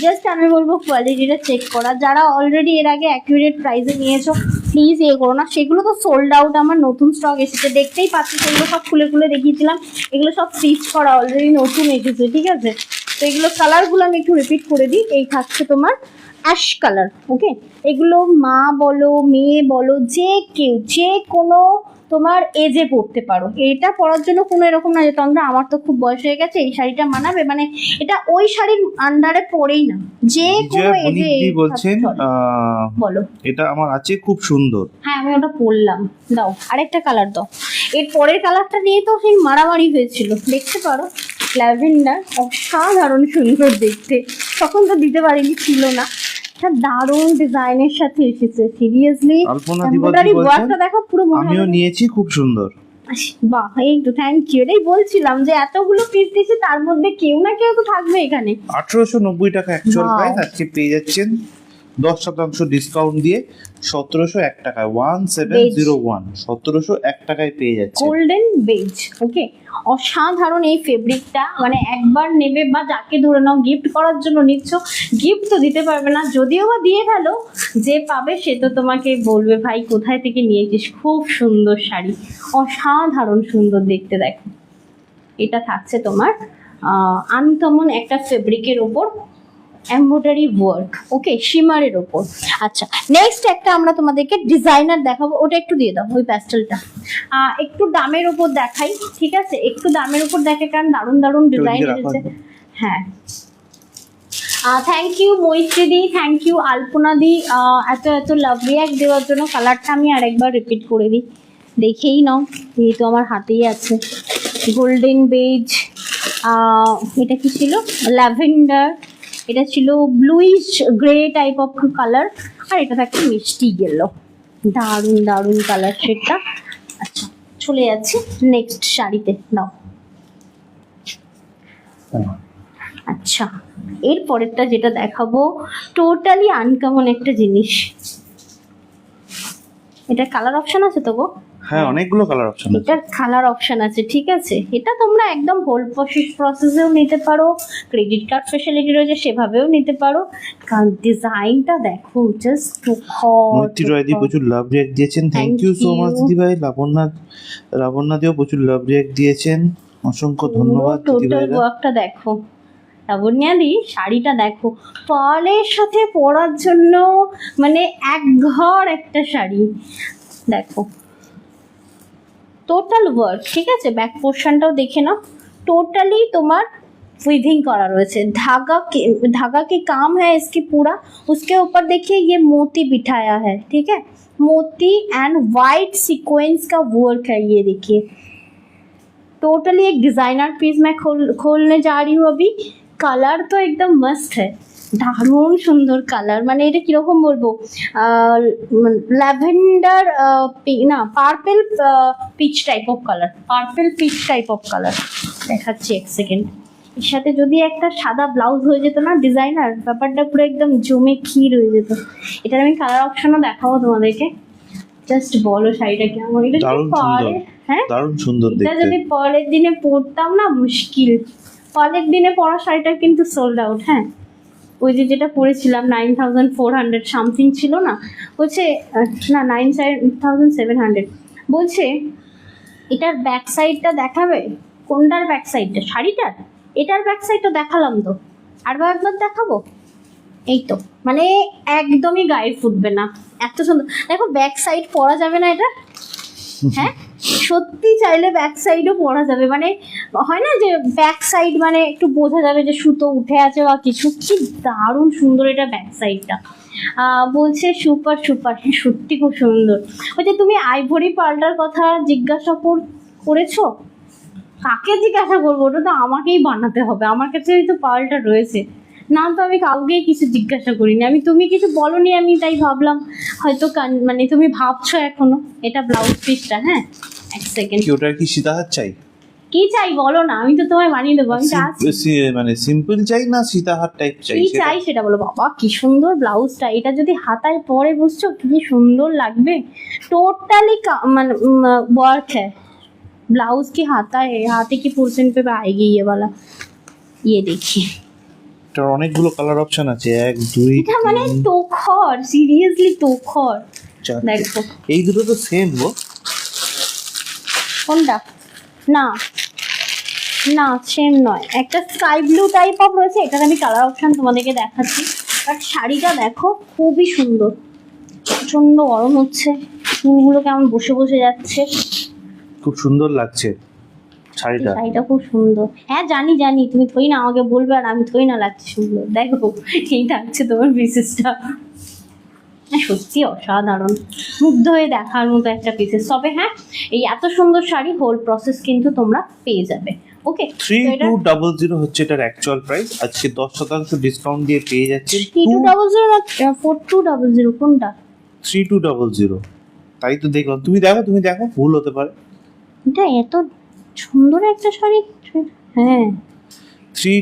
জাস্ট আমি বলবো কোয়ালিটিটা চেক করা। যারা অলরেডি এর আগে অ্যাকুরেট প্রাইসে নিয়েছো প্লিজ করো না, সেগুলো তো সোল্ড আউট। আমার নতুন স্টক এসেছে, দেখতেই পাচ্ছি, সেগুলো সব খুলে খুলে দেখিয়েছিলাম, এগুলো সব স্টিচ করা অলরেডি নতুন এসেছে, ঠিক আছে। তো এগুলো কালারগুলো আমি একটু রিপিট করে দিই। এই থাকছে তোমার অ্যাশ কালার, ওকে। এগুলো মা বলো মেয়ে বলো যে কেউ যে কোনো তোমার এজে পড়তে পারো, এটা পরার জন্য কোনো এরকম না যে তোমরা আমার তো খুব বয়স হয়ে গেছে এই শাড়িটা মানাবে, মানে এটা ওই শাড়ির আন্ডারে পড়েই না, যে কোনো এজে। বলছেন বলো, এটা আমার আছে, খুব সুন্দর। হ্যাঁ আমি ওটা পরলাম, দাও আরেকটা কালার দাও। এর পরের কালারটা নিয়ে তো সেই মারামারি হয়েছিল, দেখতে পারো, ল্যাভেন্ডার, অসাধারণ সুন্দর দেখতে। তখন তো দিতে পারিনি, ছিল না, একটা দারুণ ডিজাইনের সাথে এসেছে সিরিয়াসলি। আলপনা এমব্রয়ডারি দিবর্তী ওয়ার্কটা বলছেন দেখো পুরো মনে আমিও হবে। নিয়েছি, খুব সুন্দর। বাহ, এই তো থ্যাংক ইউ। এটাই বলছিলাম যে এতগুলো পিস দিয়েছি, তার মধ্যে কেউ না কেউ তো থাকবে এখানে। 1890 টাকা অ্যাকচুয়াল Wow. প্রাইস, আজকে পেয়ে যাচ্ছেন 10% ডিসকাউন্ট দিয়ে 1701 টাকায়। 1701 1701 টাকায় পেয়ে যাচ্ছে। গোল্ডেন বেজ, ওকে, অসাধারণ এই ফেব্রিকটা। মানে একবার নেবে বা যাকে ধরে নাও গিফট করার জন্য নিচ্ছ, গিফট তো দিতে পারবে না, যদিও বা দিয়ে ফেলো, যে পাবে সে তো তোমাকে বলবে ভাই কোথায় থেকে নিয়েছিস। খুব সুন্দর শাড়ি, অসাধারণ সুন্দর দেখতে। দেখো এটা থাকছে তোমার আনকমন একটা ফেব্রিকের ওপর এমব্রয়ডারি ওয়ার্ক, ওকে, শিমারের ওপর। আচ্ছা, নেক্সট একটা আমরা তোমাদেরকে ডিজাইনার দেখাবো, ওটা একটু দিয়ে দাও ওই প্যাস্টেলটা। একটু দামের ওপর দেখাই, ঠিক আছে, একটু দামের ওপর দেখে, কারণ দারুণ দারুণ ডিজাইন এসেছে। হ্যাঁ, থ্যাংক ইউ মৈত্রীদি, থ্যাংক ইউ আলপনাদি, এত এত লাভ রিয়াক্ট দেওয়ার জন্য। কালারটা আমি আরেকবার রিপিট করে দিই, দেখেই নাও, যেহেতু আমার হাতেই আছে। গোল্ডেন বেজ, এটা কি ছিল, ল্যাভেন্ডার, এটা ছিল bluish grey type of colour, আর এটা থাকছে মিষ্টি ইয়েলো। দারুণ দারুণ কালার শেডটা। আচ্ছা, চলে যাচ্ছি নেক্সট শাড়িতে। নাও, আচ্ছা, এর পরেরটা যেটা দেখাবো টোটালি আনকমন একটা জিনিস। এটা কালার অপশন আছে তো গো? হ্যাঁ, অনেকগুলো কালার অপশন আছে। এটার কালার অপশন আছে, ঠিক আছে। এটা তোমরা একদম হোল প্রসেসেও নিতে পারো, ক্রেডিট কার্ড ফ্যাসিলিটি রয়েছে সেভাবেও নিতে পারো, কারণ ডিজাইনটা দেখো জাস্ট মৈত্রী রয়দি প্রচুর লাভ রিয়াক্ট দিয়েছেন, থ্যাংক ইউ সো মাচ দিদি ভাই। লাবণ্যাদিও প্রচুর লাভ রিয়াক্ট দিয়েছেন, অসংখ্য ধন্যবাদ দিদি টোটাল ভাইরা। ওয়ার্কটা দেখো, লাবণ্যাদি শাড়িটা দেখো, পার্লের সাথে পরার জন্য মানে এক ঘর একটা শাড়ি। দেখো টোটাল ওয়ার্ক, ঠিক আছে, ব্যাক পোর্শনটাও দেখে নাও, টোটালি তোমার वीविंग करा रहे धागा के काम है इसकी पूरा। उसके ऊपर देखिए ये मोती बिठाया है, ठीक है, मोती एंड वाइट सीक्वेंस का वर्क है, ये देखिए टोटली एक डिजाइनर पीस मैं खोलने जा रही हूँ अभी। कलर तो एकदम मस्त है, দারুণ সুন্দর কালার। মানে এটা কিরকম বলবো, ল্যাভেন্ডার না purple peach type of colour, purple peach type of colour দেখাচ্ছি এক সেকেন্ড। এর সাথে যদি একটা সাদা ব্লাউজ হয়ে যেত না ডিজাইনার, ব্যাপারটা পুরো একদম জমে ক্ষীর হয়ে যেত। এটার আমি কালার অপশনও দেখাবো তোমাদেরকে, জাস্ট বলো শাড়িটা কেমন। এটা যদি পরে, হ্যাঁ দারুণ সুন্দর দেখতে, এটা যদি পরের দিনে পরতাম না মুশকিল। পরের দিনে পরা শাড়িটা কিন্তু সোল্ড আউট। হ্যাঁ, ওই যে যেটা পরেছিলাম 9400 সামথিং ছিল না, বলছে না 9700 বলছে এটার ব্যাক সাইডটা দেখাবে। কোনটার ব্যাক সাইডটা? শাড়িটার? এটার ব্যাক সাইডটা দেখালাম তো, আরও একবার দেখাবো। এই তো, মানে একদমই গায়ে ফুটবে না, এত সুন্দর। দেখো ব্যাক সাইড পরা যাবে না এটা, হ্যাঁ সত্যি চাইলে ব্যাক সাইডও পরা যাবে। মানে হয় না যে ব্যাক সাইড মানে একটু বোঝা যাবে যে সুতো উঠে আছে বা কিছু। কি দারুণ সুন্দর এটা ব্যাক সাইডটা। বলছে সুপার সুপার, হ্যাঁ সত্যি খুব সুন্দর। বলছে তুমি আইভরি পার্লার কথা জিজ্ঞাসা করেছো? কাকে জিজ্ঞাসা করবো? ওটা তো আমাকেই বানাতে হবে, আমার কাছেই তো পার্লটা রয়েছে। না তো আমি কাউকেই কিছু জিজ্ঞাসা করিনি, আমি তুমি কিছু বলনি, আমি তাই ভাবলাম হয়তো মানে তুমি ভাবছো এখনো। এটা ব্লাউজ পিসটা, হ্যাঁ এক সেকেন্ড। কি ওটা কি সীতাহার চাই? কি চাই বলো না, আমি তো তোমায় বানিয়ে দেবো। আমি মানে সিম্পল চাই না সীতাহার টাইপ চাই? কি চাই সেটা বলো। বাবা কি সুন্দর ব্লাউজটা, এটা যদি হাতায় পরে বুঝছো কি সুন্দর লাগবে। টোটালি মানে वर्क है ब्लाउज की, हाथे की पोर्शन पे आएगी ये वाला। ये देखिए এটার অনেকগুলো কালার অপশন আছে, 1 2 এটা মানে তোখর, সিরিয়াসলি তোখর। দেখো এই দুটো তো সেম গো। কোনটা? না না সেম নয়, একটা স্কাই ব্লু টাইপ অফ রয়েছে, এটার আমি কালার অপশন তোমাদেরকে দেখাচ্ছি। বাট শাড়িটা দেখো খুবই সুন্দর, প্রচন্ড গরম হচ্ছে, চুলগুলো কেমন বসে বসে যাচ্ছে, খুব সুন্দর লাগছে শাড়িটা। শাড়িটা খুব সুন্দর। হ্যাঁ জানি জানি, তুমি থই না আমাকে বলবে আর আমি থই না লাগছে সুন্দর। দেখো এই থাকছে তোমার পিসেসটা, সত্যি অসাধারণ, মুগ্ধ হয়ে দেখার মতো একটা পিসেস। তবে হ্যাঁ, এই এত সুন্দর শাড়ি হোল প্রসেস কিন্তু তোমরা পেয়ে যাবে। ওকে 3200 হচ্ছে এটার অ্যাকচুয়াল প্রাইস, আজকে 10% ডিসকাউন্ট দিয়ে পেয়ে যাচ্ছেন 3200 না 4200 কোনটা? 3200। তাই তো দেখলাম, তুমি দেখো ভুল হতে পারে। এটা এত সুন্দর একটা শাড়ি, হ্যাঁ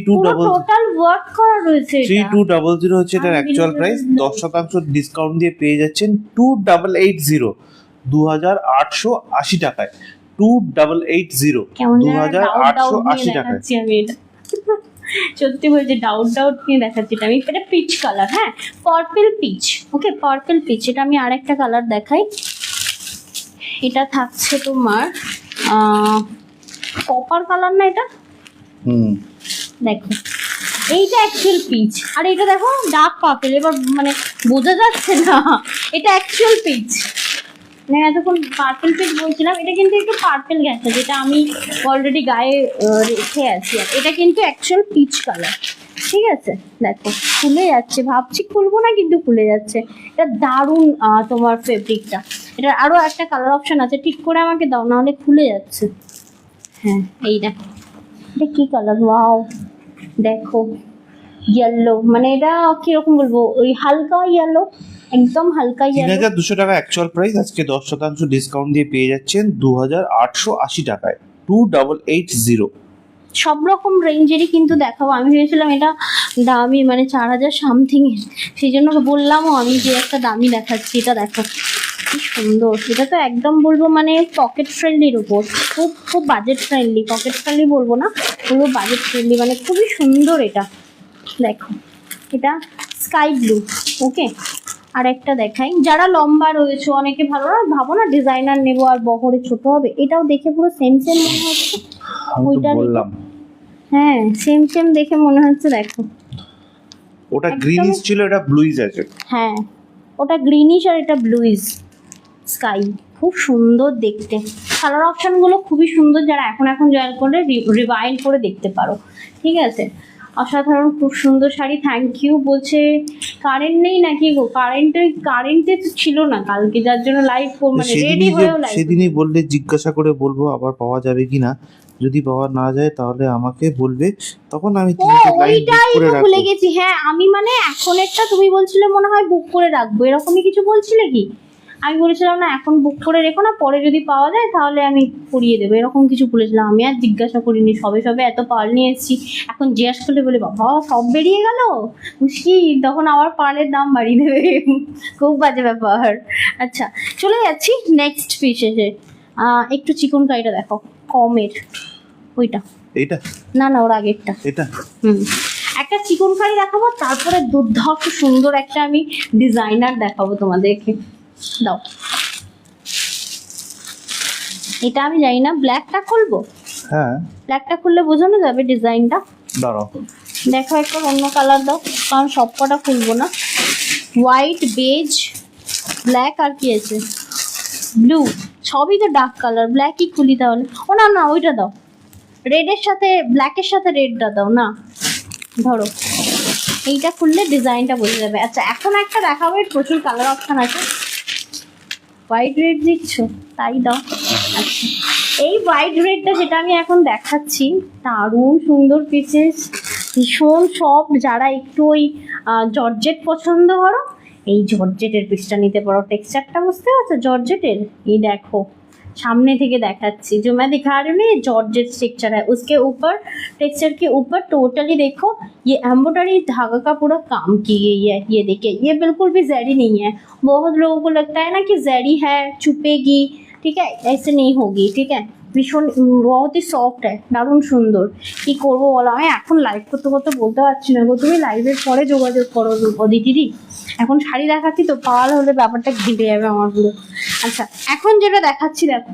পুরো 3200 টোটাল ওয়ার্ক করা রয়েছে এটা। 3200 হচ্ছে এটার অ্যাকচুয়াল প্রাইস, 10% ডিসকাউন্ট দিয়ে পেয়ে যাচ্ছেন 2880, 2880 টাকায়। 2880, কেমন যেন ডাউট 2880 টাকায়। দেখাচ্ছি আমি এটা, সত্যি বলছি ডাউট নিয়ে দেখাচ্ছি এটা আমি। এটা পিচ কালার, হ্যাঁ পার্পল পিচ, ওকে পার্পল পিচ। এটা আমি আরেকটা কালার দেখাই, এটা থাকছে তোমার কপার কালার না এটা, হুম দেখো এইটা অ্যাকচুয়াল পিচ, আর এটা দেখো ডার্ক পার্পল। এবার মানে বোঝা যাচ্ছে না এটা অ্যাকচুয়াল পিচ, মানে এতক্ষণ পার্পল পিচ বলছিলাম, এটা কিন্তু একটু পার্পল গেছে যেটা আমি অলরেডি গায়ে রেখে আছি। আর এটা কিন্তু অ্যাকচুয়াল পিচ কালার, ঠিক আছে দেখো খুলে যাচ্ছে, ভাবছি খুলবো না কিন্তু খুলে যাচ্ছে। এটা দারুণ তোমার ফেব্রিকটা। এটার আরও একটা কালার অপশন আছে, ঠিক করে আমাকে দাও নাহলে খুলে যাচ্ছে। হ্যাঁ এই দেখো এটা কি কালার, ওয়াও দেখো ইয়েলো, মানে এটা কিরকম বলবো, ওই হালকা ইয়েলো, একদম হালকা ইয়েলো। 3200 টাকা অ্যাকচুয়াল প্রাইস, আজকে 10% ডিসকাউন্ট দিয়ে পেয়ে যাচ্ছেন 2880 টাকায়। 2880। সব রকম রেঞ্জেরই কিন্তু দেখাবো। আমি ভেবেছিলাম এটা দামি, মানে 4000 সামথিং এর, সেই জন্য বললামও আমি যে একটা দামি দেখাচ্ছি। এটা দেখো কি সুন্দর, এটা তো একদম বলবো মানে পকেট ফ্রেন্ডলির উপর, খুব খুব বাজেট ফ্রেন্ডলি, পকেট ফ্রেন্ডলি বলবো না, বলবো বাজেট ফ্রেন্ডলি, মানে খুবই সুন্দর এটা। দেখো এটা স্কাই ব্লু, ওকে আর একটা দেখাই। যারা লম্বা রয়েছে অনেকে ভাবো না ডিজাইনার নেবো আর বহরে ছোট হবে, এটাও দেখে পুরো সেম মনে হচ্ছে ওইটা, বললাম হ্যাঁ সেম দেখে মনে হচ্ছে। দেখো ওটা গ্রিনিশ ছিল, এটা ব্লুইশ আছে। হ্যাঁ ওটা গ্রিনিশ আর এটা ব্লুইশ স্কাই, খুব সুন্দর দেখতে। কালার অপশনগুলো খুবই সুন্দর, যারা এখন জয়েন করে রিভাইন্ড করে দেখতে পারো, ঠিক আছে। অসাধারণ, খুব সুন্দর শাড়ি। থ্যাংক ইউ বলছে। কারেন্ট নেই নাকি গো? কারেন্টে তো ছিল না কালকে, যার জন্য লাইভ মানে রেডি হয়েও লাইভ। সেদিনই বললে জিজ্ঞাসা করে বলবো আবার পাওয়া যাবে কিনা, যদি পাওয়া না যায় তাহলে আমাকে বলবে, তখন আমি তোমাকে লাইভ বুক করে রাখবো। ভুলে গেছি, হ্যাঁ আমি মানে এখন একটা তুমি বলছিলে মনে হয় বুক করে রাখবো, এরকমই কিছু বলছিলে কি? আমি বলেছিলাম না এখন বুক করে রেখো না, পরে যদি পাওয়া যায় তাহলে আমি করিয়ে দেবো, এরকম কিছু বলেছিলাম। আমি আর জিজ্ঞাসা করিনি, সবে এত পাল নিয়ে এসেছি, এখন জিজ্ঞাসা করলে বলে বাবা সব বেরিয়ে গেল মুশকিল, তখন আবার পালের দাম বাড়িয়ে দেবে, খুব বাজে ব্যাপার। আচ্ছা চলে যাচ্ছি নেক্সট পিসে। একটু চিকন কারিটা দেখো, কমের ওইটা, এইটা না ওর আগেরটা, এটা একটা চিকন কারি দেখাবো, তারপরে দুর্ধর্ষ সুন্দর একটা আমি ডিজাইনার দেখাবো তোমাদেরকে। দাও এটা আমি জানি না, ব্ল্যাকটা খুলবো, হ্যাঁ ব্ল্যাকটা খুললে বোঝানো যাবে ডিজাইনটা। দাঁড়াও দেখো একটা অন্য কালার দাও, কারণ সব কটা খুলবো না। হোয়াইট, বেজ, ব্ল্যাক আর কি আছে, ব্লু, সবই তো ডার্ক কালার, ব্ল্যাকই খুলি তাহলে। ও না ওইটা দাও, রেডের সাথে ব্ল্যাকের সাথে রেডটা দাও না, ধরো এইটা খুললে ডিজাইনটা বোঝা যাবে। আচ্ছা এখন একটা দেখাবো, এর প্রচুর কালার অপশন আছে। হোয়াইট রেড দিচ্ছ, তাই দাও। আচ্ছা এই হোয়াইট রেডটা যেটা আমি এখন দেখাচ্ছি, দারুণ সুন্দর পিসেস, ভীষণ সফট। যারা একটু ওই জর্জেট পছন্দ করো, এই জর্জেটের পিসটা নিতে পারো। টেক্সচারটা বুঝতে পারছো জর্জেটের? এই দেখো सामने থেকে দেখাচ্ছি, जो मैं दिखा रही हूँ ना ये जॉर्जेट टेक्सचर है, उसके ऊपर टेक्सचर के ऊपर टोटली देखो ये एम्ब्रॉयडरी धागा का पूरा काम की गई है। ये देखिए ये बिल्कुल भी जरी नहीं है। बहुत लोगों को लगता है ना कि जरी है छुपेगी, ठीक है, ऐसे नहीं होगी, ठीक है। ভীষণ बहुत ही সফট है, দারুণ সুন্দর। কি করবো বলো, আমি এখন লাইভ করতে বলতে পারছি না গো, তুমি লাইভের পরে যোগাযোগ করো দিদি। এখন শাড়ি দেখাচ্ছি তো, পাওয়াল হলে ব্যাপারটা ঘেঁটে যাবে আমার পুরো। আচ্ছা এখন যেটা দেখাচ্ছি দেখো,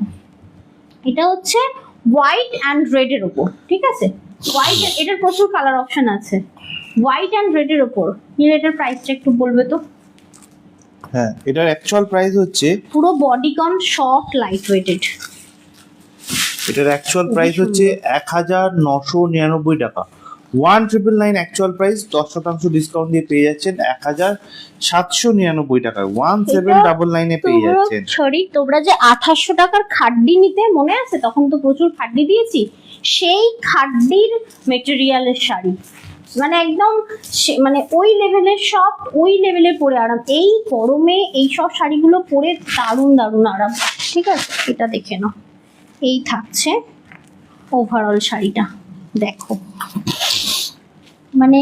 এটা হচ্ছে হোয়াইট অ্যান্ড রেডের ওপর, ঠিক আছে। হোয়াইট, এটার প্রচুর কালার অপশন আছে। হোয়াইট অ্যান্ড রেডের ওপর, এটার প্রাইসটা একটু বলবে তো? হ্যাঁ এটার অ্যাকচুয়াল প্রাইস হচ্ছে, পুরো বডিকন সফট লাইট ওয়েটেড, এটার অ্যাকচুয়াল প্রাইস হচ্ছে 1999 টাকা। 1999 অ্যাকচুয়াল প্রাইস, 10% ডিসকাউন্ট দিয়ে পেয়ে যাচ্ছেন 1799 টাকায়। 1799 এ পেয়ে যাচ্ছেন। সরি, তোমরা যে 2800 টাকার খাড্ডি নিতে মনে আছে, তখন তো প্রচুর খাড্ডি দিয়েছি, সেই খাড্ডির মেটেরিয়ালের শাড়ি, মানে একদম মানে ওই লেভেলের সফট, ওই লেভেলের পরে আরাম। এই গরমে এই সব শাড়িগুলো পরে দারুণ দারুণ আরাম। ঠিক আছে, এটা দেখে নাও। এই থাকছে ওভারঅল শাড়িটা, দেখো মানে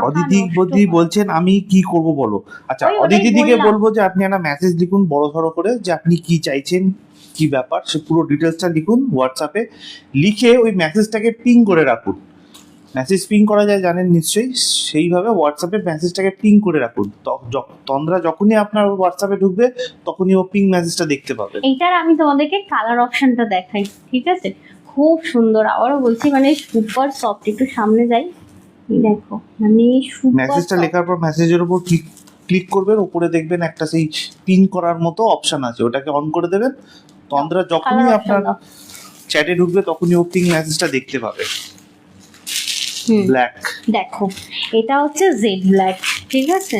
অদিতি বদি বলছেন আমি কি করব বলো। আচ্ছা, অদিতি দিকে বলবো যে আপনি একটা মেসেজ লিখুন বড় সড়ো করে, যে আপনি কি চাইছেন, কি ব্যাপার, সে পুরো ডিটেলসটা লিখুন হোয়াটসঅ্যাপে। লিখে ওই মেসেজটাকে পিং করে রাখুন। মেসেজ পিং করা যায় জানেন নিশ্চয়ই, সেইভাবে হোয়াটসঅ্যাপে মেসেজটাকে পিং করে রাখুন। তন্দ্রা যখনই আপনার হোয়াটসঅ্যাপে ঢুকবে তখনই ও পিং মেসেজটা দেখতে পাবে। এইটার আমি তোমাদেরকে কালার অপশনটা দেখাই, ঠিক আছে? খুব সুন্দর, আবারও বলছি, মানে সুপার সফট। একটু সামনে যাই, দেখো মানে মেসেজটা লেখার পর মেসেজের উপর ক্লিক করবেন, উপরে দেখবেন একটা সেই পিন করার মতো অপশন আছে, ওটাকে অন করে দেবেন। তন্দ্রা যখনই আপনার চ্যাটে ঢুকবে তখনই ও পিং মেসেজটা দেখতে পাবে। ব্ল্যাক, দেখো এটা হচ্ছে জেড ব্ল্যাক, ঠিক আছে?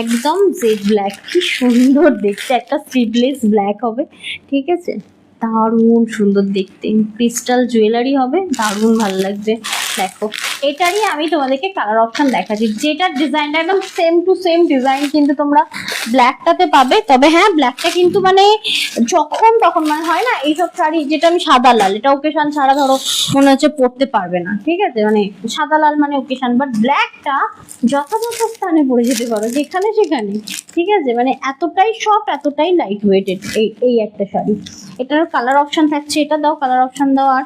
একদম জেড ব্ল্যাক, কি সুন্দর দেখতে, একটা স্লিভলেস ব্ল্যাক হবে, ঠিক আছে? দারুণ সুন্দর দেখতে, ক্রিস্টাল জুয়েলারি হবে, দারুণ ভালো লাগবে। দেখো এটারই আমি তোমাদেরকে কালার অপশন দেখাচ্ছি, যেটার ডিজাইনটা একদম সেম টু সেম ডিজাইন কিন্তু তোমরা ব্ল্যাকটাতে পাবে। তবে হ্যাঁ, ব্ল্যাকটা কিন্তু মানে যখন তখন মানে হয় না এইসব শাড়ি, যেটা আমি সাদা লাল, এটা ওকেশন ছাড়া ধরো মনে হচ্ছে পরতে পারবে না, ঠিক আছে? মানে সাদা লাল মানে ওকেশন, বাট ব্ল্যাকটা যথাযথ স্থানে পরে যেতে পারো, যেখানে সেখানে, ঠিক আছে? মানে এতটাই সফট, এতটাই লাইট ওয়েটেড এই একটা শাড়ি। এটার কালার অপশন থাকছে, এটা দাও, কালার অপশন দাও। আর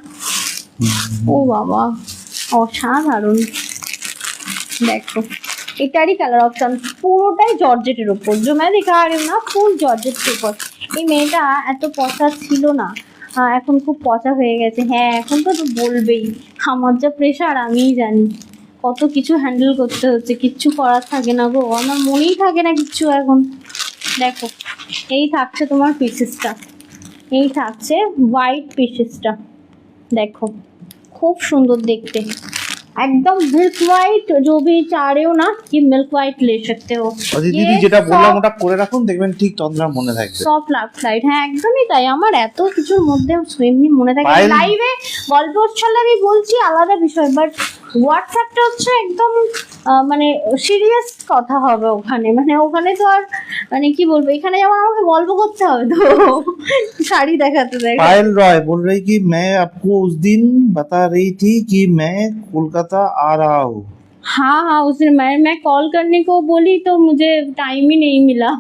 ও বাবা, অসাধারণ। দেখো এটারই কালার অপশন পুরোটাই জর্জেটের উপর, जो मैं दिखा रही हूँ ना ফুল জর্জেট উপর। এই মেয়েটা এত পচা ছিল না, এখন খুব পচা হয়ে গেছে। হ্যাঁ, এখন তো বলবেই, আমার যা প্রেশার আমিই জানি, কত কিছু হ্যান্ডেল করতে হচ্ছে, কিচ্ছু করার থাকে না গো, আমার মনেই থাকে না কিচ্ছু এখন। দেখো এই থাকছে তোমার পিসেসটা, এই থাকছে হোয়াইট পিসেসটা, দেখো খুব সুন্দর দেখতে, एकदम मिल्क वाइट, जो भी चाह रहे हो ना कि मिल्क वाइट ले सकते हो। দিদি যেটা বললাম ওটা করে রাখুন, দেখবেন ঠিক তন্দ্রার মনে থাকবে। সফট লাইট, হ্যাঁ একদমই তাই, আমার এত কিছুর মধ্যে এমনি মনে থাকে। লাইভে গল্প হচ্ছিল আমি বলছি আলাদা বিষয়, বাট হোয়াটসঅ্যাপটা হচ্ছে একদম মানে সিরিয়াস কথা হবে ওখানে, মানে ওখানে তো আর মানে কি বলবো, এখানে যেমন আমাকে গল্প করতে হবে তো শাড়ি দেখাতে দেখ। पायल रॉय बोल रही कि मैं आपको उस दिन बता रही थी कि मैं कोलकाता आ रहा हूँ। हाँ हाँ, उस दिन मैं कॉल करने को बोली तो मुझे टाइम ही नहीं मिला,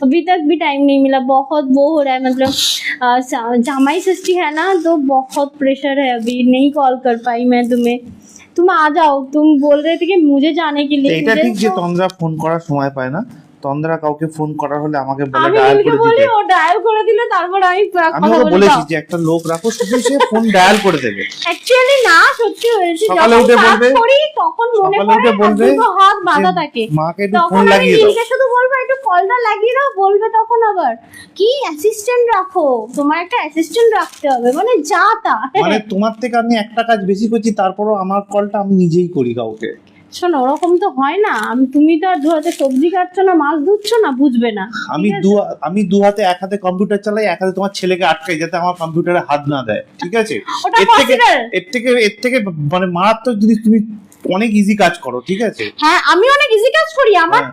अभी तक भी टाइम नहीं मिला। बहुत वो हो रहा है, मतलब जामाई षष्ठी है ना, तो बहुत प्रेशर है, अभी नहीं कॉल कर पाई मैं तुम्हें। तुम आ जाओ, तुम बोल रहे थे कि मुझे जाने के लिए। এটা ঠিক যে তন্দ্রা ফোন করার সময় পায় না, তন্দ্রা কাউকে ফোন করার হলে আমাকে বলে আমি ডায়াল ওকে করে বলি, দিতে। ও ডায়াল করে দিলে তারপর আমি আমি ওকে বলেছি যে একটা লোক রাখো, শুধু সে ফোন ডায়াল করে দেবে। অ্যাকচুয়ালি না, সত্যি হয়েছে, সকালে যখন উঠে কাজ বলবে, করি তখন মনে সকালে উঠে পড়ে, বলবে দুটো হাত বাঁধা থাকে, মাকে একটু তখন ফোন আমি লাগিয়ে দাও। নীলকে শুধু বলবো একটু কলটা লাগিয়ে দাও, বলবে তখন আবার কি অ্যাসিস্ট্যান্ট রাখো, তোমার একটা অ্যাসিস্ট্যান্ট রাখতে হবে, মানে যা তা। মানে তোমার থেকে আমি একটা কাজ বেশি করছি, তারপরও আমার কলটা আমি নিজেই করি কাউকে। শোনো, ওরকম তো হয় না, তুমি তো আর ধরতে সবজি কাটছো না, মাছ ধুচ্ছ না, বুঝবে না। আমি দু হাতে, এক হাতে কম্পিউটার চালাই, এক হাতে তোমার ছেলেকে আটকাই যাতে আমার কম্পিউটারে হাত না দেয়, ঠিক আছে? ওটা এর থেকে মানে মারাত্মক জিনিস, তুমি অনেক ইজি কাজ করো, ঠিক আছে? হ্যাঁ, আমি অনেক ইজি কাজ করি, আমার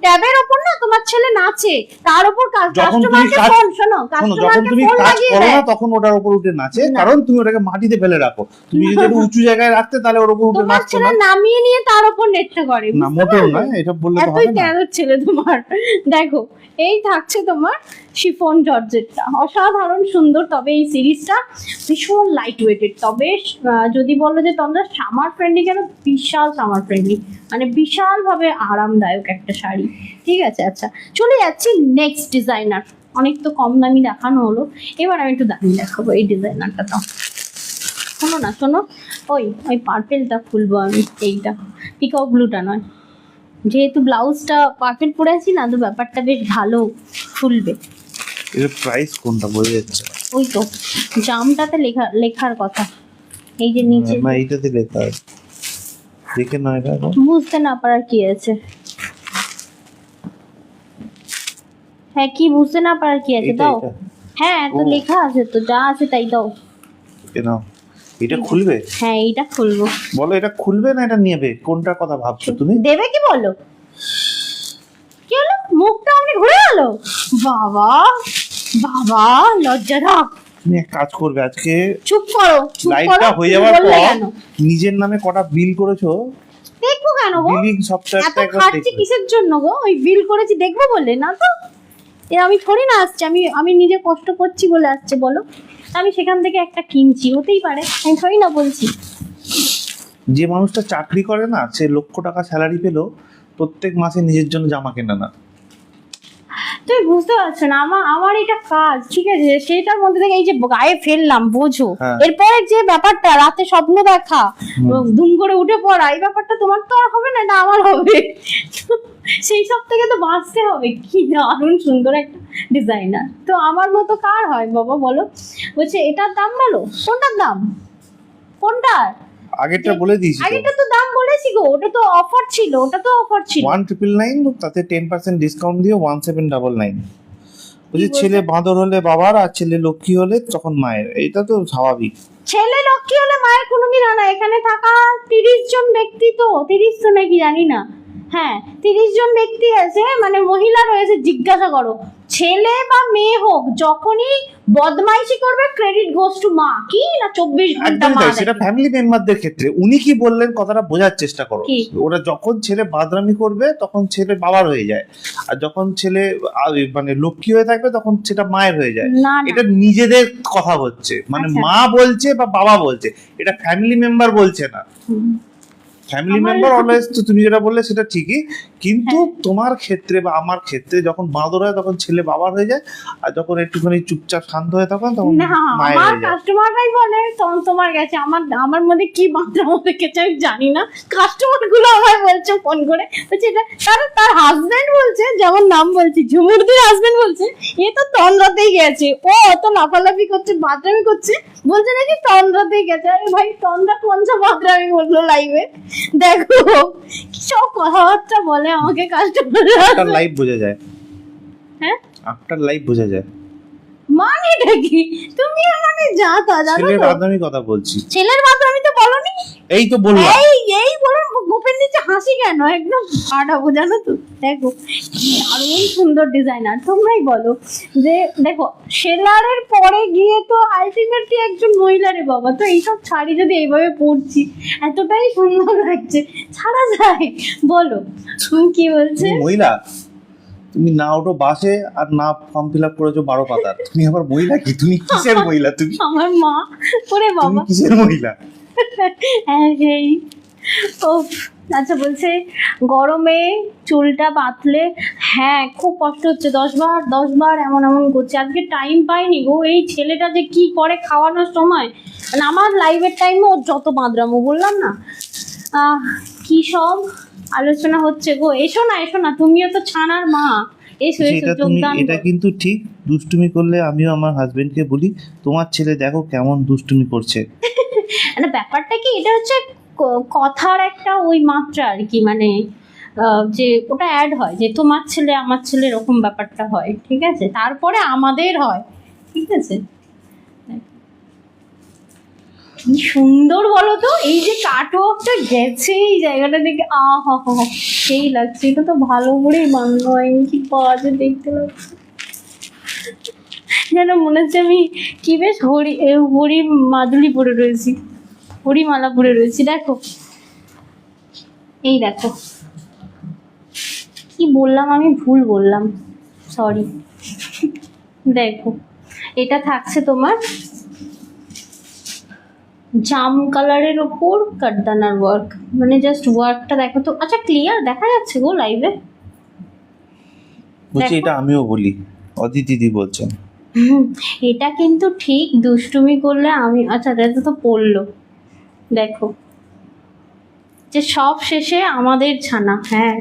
ট্যাবের উপর না তোমার ছেলে নাচে, তার উপর কাস্টমারকে ফোন, শোনো যখন তুমি কাজ করো না তখন ওটার উপর উঠে নাচে, কারণ তুমি ওটাকে মাটিতে ফেলে রাখো। তুমি যদি একটু উঁচু জায়গায় রাখতে তাহলে ওর উপর উঠে তোমার নাচতো ছেলে না। নামিয়ে নিয়ে তার উপর নেটটা করে না, মোটেও না, এটা বললে তো হবে এতই না। ট্যালেন্ট ছেলে তোমার। দেখো এই থাকছে তোমার শিফন জর্জেটটা, অসাধারণ সুন্দর। তবে এই সিরিজটা ভীষণ লাইট ওয়েটেড, তবে যদি বলো যে তোমরা সামার ফ্রেন্ডলি, কেন বিশাল সামার ফ্রেন্ডলি, মানে বিশাল ভাবে আরামদায়ক একটা শাড়ি, ঠিক আছে? আচ্ছা, চলে যাচ্ছি নেক্সট ডিজাইনার। অনেক তো কম দামি দেখানো হলো, এবার আমি একটু দামি দেখাবো। এই ডিজাইনারটা তো শোনো না, শোনো, ওই পার্পেলটা খুলবো আমি, এইটা পিকক ব্লুটা নয়, যেহেতু ব্লাউজটা পার্পেল পরে আছি না, তো ব্যাপারটা বেশ ভালো খুলবে। এর প্রাইস কোনটা বোঝা যাচ্ছে? ওই তো জামটাতে লেখার কথা, এই যে নিচে না, এইটাতে লেখা আছে দেখে না এটা বুঝতে না পারার কি আছে? হ্যাঁ, কি বুঝতে না পারার কি আছে? এটা, দাও। এটা। হ্যাঁ, তো ও। লেখা আছে তো, যা আছে তাই দাও। নাও, এটা খুলবে? হ্যাঁ, এইটা খুলবো। বলো এটা খুলবে না এটা নেবে, কোনটার কথা ভাবছো তুমি? দেবে কি বলো? কি হলো, মুখটা আপনি ঘুরে গেল? বাবা বাবা, লজ্জা রাখ। তুমি এক কাজ করবে, আজকে চুপ করো, চুপ করো। লাইভটা হয়ে তুমি যাওয়ার বললে পর কেন? নিজের নামে কটা বিল করেছো দেখবো কেন গো? বিলিং এত সফটওয়্যারটা একবার খাটছি দেখবে। কিসের জন্য গো? ওই বিল করেছি দেখবো বলে না তো? এ আমি থোড়ি না আসছি, আমি নিজে কষ্ট করছি বলে আসছে বলো? আমি সেখান থেকে একটা কিনছি, হতেই পারে, আমি থোড়ি না বলছি। যে মানুষটা চাকরি করে না, সে লক্ষ টাকা স্যালারি পেলো, প্রত্যেক মাসে নিজের জন্য জামা কেনে না। তুমি বুঝতে পারছো না, আমার এটা কাজ, ঠিক আছে? সেটার মধ্যে থেকে এই যে গায়ে ফেললাম, বোঝো? হ্যাঁ। এরপরে যে ব্যাপারটা, রাতে স্বপ্ন দেখা, দুম করে উঠে পড়া, এই ব্যাপারটা তোমার তো আর হবে না, এটা আমার হবে। সেই সব থেকে তো বাঁচতে হবে। কি দারুণ সুন্দর একটা ডিজাইনার, তো আমার মতো কার হয় বাবা বলো? বলছে এটার দাম বলো, কোনটার দাম, কোনটার? আগেরটা বলে দিয়েছি আগেটা তো দাম বলেছি গো, ওটা তো অফার ছিল, ওটা তো অফার ছিল। 1999, তাতে 10% ডিসকাউন্ট দিয়ে 1799। বলছি বলছো? ছেলে বাঁদর হলে বাবার আর ছেলে লক্ষ্মী হলে তখন মায়ের, এটা তো স্বাভাবিক। ছেলে লক্ষ্মী হলে মায়ের কোনোদিন হয় না। এখানে থাকা 30 জন ব্যক্তি, তো 30 তো নাকি জানি না, হ্যাঁ 30 জন ব্যক্তি আছে, মানে মহিলা রয়েছে, জিজ্ঞাসা করো ছেলে বা মেয়ে হোক, যখনই বদমাইশি করবে ক্রেডিট গোস টু মা। কি না 24 ঘন্টা একদমই মা তাই, সেটা দেখে। ফ্যামিলি মেম্বারদের ক্ষেত্রে। উনি কি বললেন কথাটা বোঝার চেষ্টা করো। কি? ওরা যখন ছেলে বাদরামি করবে তখন ছেলে বাবার হয়ে যায়, আর যখন ছেলে মানে লক্ষ্মী হয়ে থাকবে তখন সেটা মায়ের হয়ে যায়। না না, এটা নিজেদের কথা হচ্ছে, মানে আচ্ছা। মা বলছে বা বাবা বলছে, এটা ফ্যামিলি মেম্বার বলছে না। ফ্যামিলি আমার- মেম্বার অলওয়েজ, তো তুমি যেটা বললে সেটা ঠিকই, কিন্তু হ্যাঁ। তোমার ক্ষেত্রে বা আমার ক্ষেত্রে যখন বাঁদর হয় তখন ছেলে বাবার হয়ে যায়, আর যখন একটুখানি চুপচাপ শান্ত হয়ে তখন তখন না, মায়ের আমার হয়ে যায়। কাস্টমাররাই বলে তোমার গেছে, আমার মধ্যে কি মাত্রা মধ্যে গেছে আমি জানি না। কাস্টমার গুলো আমায় বলছে ফোন করে, বলছে এটা তার হাজবেন্ড বলছে, যেমন নাম বলছি, ঝুমুরদির হাজবেন্ড বলছে এ তো তন্দ্রাতেই গেছে, ও অত লাফালাফি করছে, বাদরামি করছে, বলছে নাকি তন্দ্রাতেই গেছে। আরে ভাই, তন্দ্রা কোনটা বাদরামি বললো লাইভে? দেখো কি সব কথাবার্তা বলে আমাকে কাস্টমার। আফটার লাইফ বোঝা যায়, হ্যাঁ, আফটার লাইফ বোঝা যায়। মানেটা কি? তুমি আমাকে যা তা জানো ছেলের তো? আদামি কথা বলছি, ছেলের বাদরামি তো বলনি। এই তো বললাম। এই বলুন, গোপের নিচে হাসি কেন? একদম ফাটাবো জানো তো। দেখো কি দারুণ সুন্দর ডিজাইনার, তোমরাই বলো যে দেখো সেলারের পরে গিয়ে তো আলটিমেটলি একজন মহিলারে বাবা, তো এইসব শাড়ি যদি এইভাবে পরছি, এতটাই সুন্দর লাগছে, ছাড়া যায় বলো? কি বলছে? তুমি মহিলা, তুমি না ওঠো বাসে আর না ফর্ম ফিল আপ করেছো 12 পাতার, তুমি আবার মহিলা কি? তুমি কিসের মহিলা? তুমি আমার মা করে তুমি বাবা। কিসের মহিলা? হ্যাঁ সেই। ও আচ্ছা, বলছে গরমে চুলটা বাঁধলে, হ্যাঁ খুব কষ্ট হচ্ছে, 10 বার এমন করছে। আজকে টাইম পাইনি গো, এই ছেলেটা যে কি করে খাওয়ানোর সময়, মানে আমার লাইভের টাইমে ওর যত বাঁদরামো, বললাম না কি সব আলোচনা হচ্ছে গো। এসো না, তুমিও তো ছানার মা, এসো এটা তুমি, যোগদান এটা করো। কিন্তু ঠিক। দুষ্টুমি করলে আমিও আমার হাজবেন্ডকে বলি, তোমার ছেলে দেখো কেমন দুষ্টুমি করছে। মানে ব্যাপারটা কি, এটা হচ্ছে কথার একটা ওই মাত্রা আর কি, মানে যে ওটা অ্যাড হয় যে তোমার ছেলে আমার ছেলে, এরকম ব্যাপারটা হয়, ঠিক আছে? তারপরে আমাদের হয়, ঠিক আছে? কি সুন্দর বলো তো, এই যে কাটওয়ার্কটা গেছে এই জায়গাটা দেখে, সেই লাগছে। এটা তো ভালো করেই বানানো হয়নি, কি বাজে দেখতে লাগছে। যেন মনে হচ্ছে আমি কি বেশ হরি মাদুলি পরে রয়েছি, হরিমালা পরে রয়েছি। দেখো এই দেখো, কি বললাম আমি, ভুল বললাম, সরি। দেখো এটা থাকছে তোমার জাম কালারের ওপর কাটদানার ওয়ার্ক, মানে জাস্ট ওয়ার্কটা দেখো তো। আচ্ছা ক্লিয়ার দেখা যাচ্ছে গো লাইভে? বলছি দেখো। এটা আমিও বলি, অদিতি দিদি বলছেন। এটা কিন্তু ঠিক, দুষ্টুমি করলে আমি, আচ্ছা এটা তো পড়লো, দেখো যে সব শেষে আমাদের ছানা, হ্যাঁ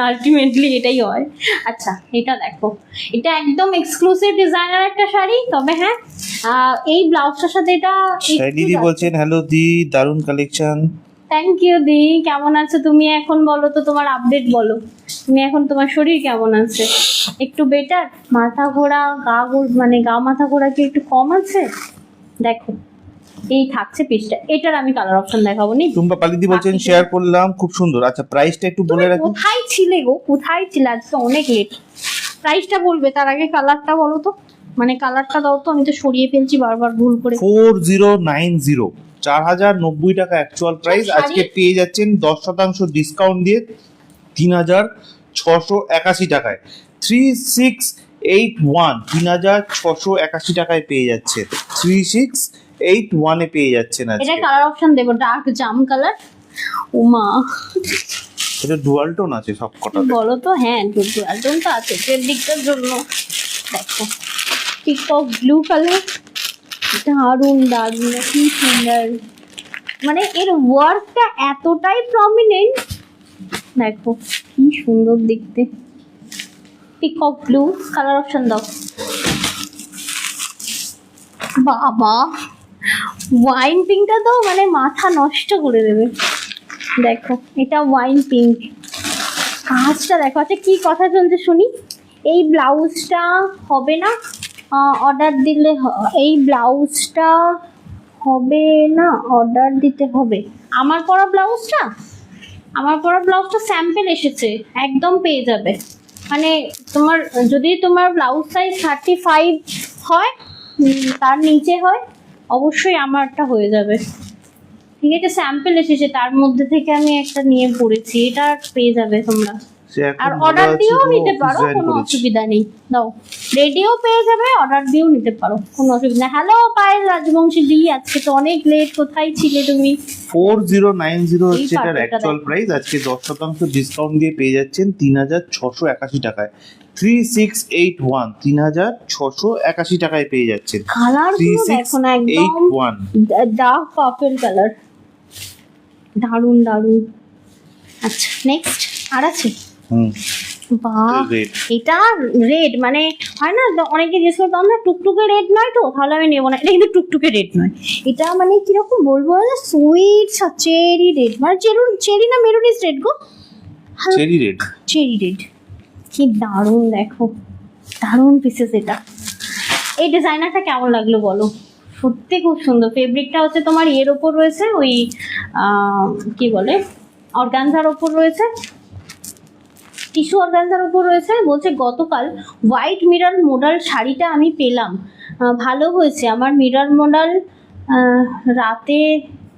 আলটিমেটলি এটাই হয়। আচ্ছা এটা দেখো, এটা একদম এক্সক্লুসিভ ডিজাইনার একটা শাড়ি, তবে হ্যাঁ এই ব্লাউজটার সাথে এটা শাই দিদি বলছেন হ্যালো দি, দারুণ কালেকশন, থ্যাংক ইউ দি। কেমন আছো তুমি এখন? বলো তো, তোমার আপডেট বলো। তুমি এখন, তোমার শরীর কেমন আছে? একটু বেটার? মাথা ঘোরা, মানে গা মাথা ঘোরা কি একটু কম আছে? দেখো, এই থাকছে পিসটা। এটার আমি কালার অপশন দেখাবো নি। টুম্পা পালিদি বলছেন শেয়ার করলাম, খুব সুন্দর। আচ্ছা প্রাইসটা একটু বলে রাখুন। কোথায় ছিলে গো, কোথায় ছিলে? আজকে অনেক লেট। প্রাইসটা বলবে তার আগে কালারটা বলো তো, মানে কালারটা দাও তো, আমি তো সরিয়ে ফেলছি বারবার ভুল করে। 4090, 4090 টাকা অ্যাকচুয়াল প্রাইস। আজকে পেয়ে যাচ্ছেন 10% ডিসকাউন্ট দিয়ে 3681 টাকায়। 3681, 3681 টাকায় পেয়ে যাচ্ছে। 3681 এ পেয়ে যাচ্ছেন এটা আজকে। কালার অপশন দেবো, ডার্ক জাম কালার। ওমা, এটা ডুয়াল টোন আছে সব কটা। বলো তো। হ্যাঁ, ডুয়াল তো আছে এর দিকটার জন্য। দেখো, পিকক ব্লু কালার, দারুন দারুন, কি সুন্দর। মানে এর ওয়ার্কটা এতটাই প্রমিনেন্ট, দেখো কি সুন্দর দেখতে। পিকক ব্লু কালার অপশন দাও। বাবা, ওয়াইন পিঙ্কটা তো মানে মাথা নষ্ট করে দেবে। দেখো, এটা ওয়াইন পিঙ্ক। কাজটা দেখো। আচ্ছা, কি কথা চলছে শুনি। এই ব্লাউজটা হবে না, অর্ডার দিলে এই ব্লাউজটা হবে না, অর্ডার দিতে হবে। আমার পরা ব্লাউজটা স্যাম্পল এসেছে, একদম পেয়ে যাবে। মানে তোমার যদি তোমার ব্লাউজ সাইজ 35 হয়, তার নিচে হয়, অবশ্যই আমারটা হয়ে যাবে। ঠিক আছে, স্যাম্পল এসেছে, তার মধ্যে থেকে আমি একটা নিয়ে পড়েছি, এটা পেয়ে যাবে তোমরা। আর অর্ডার দিয়েও নিতে পারো, কোনো অসুবিধা নেই। দাও, রেডিও পেয়ে যাবে, অর্ডার দিয়েও নিতে পারো, কোনো অসুবিধা নেই। হ্যালো পায়েল রাজবংশী দি, আজকে তো অনেক লেট, কোথায় ছিলে তুমি? 4090 হচ্ছে এটার অ্যাকচুয়াল প্রাইস। আজকে 10% ডিসকাউন্ট দিয়ে পেয়ে যাচ্ছেন 3681 টাকায়। 3681, 3681 টাকায় পেয়ে যাচ্ছেন। কালার গুলো দেখো না, একদম 3681 ডার্ক পার্পল কালার, দারুন দারুন। আচ্ছা, নেক্সট আর আছে। বাহ, রেড। এটা রেড মানে হয় না, অনেকে জিজ্ঞেস করতো আমরা টুকটুকে রেড নয় তো, তাহলে আমি নেবো না। এটা কিন্তু টুকটুকে রেড নয়, এটা মানে কিরকম বলবো, সুইট চেরি রেড, মানে চেরি না মেরুনিস রেড গো, চেরি রেড। চেরি রেড, কি দারুন। দেখো, দারুন পিসেস এটা। এই ডিজাইনারটা কেমন লাগলো বলো? সত্যি খুব সুন্দর। ফেব্রিকটা হচ্ছে তোমার ইয়ের ওপর রয়েছে, ওই কি বলে, অর্গানজার ওপর রয়েছে, টিস্যু অর্গানজার উপর রয়েছে। বলছে গতকাল হোয়াইট মিরর মডেল শাড়িটা আমি পেলাম, ভালো হয়েছে। আমার মিরর মডেল রাতে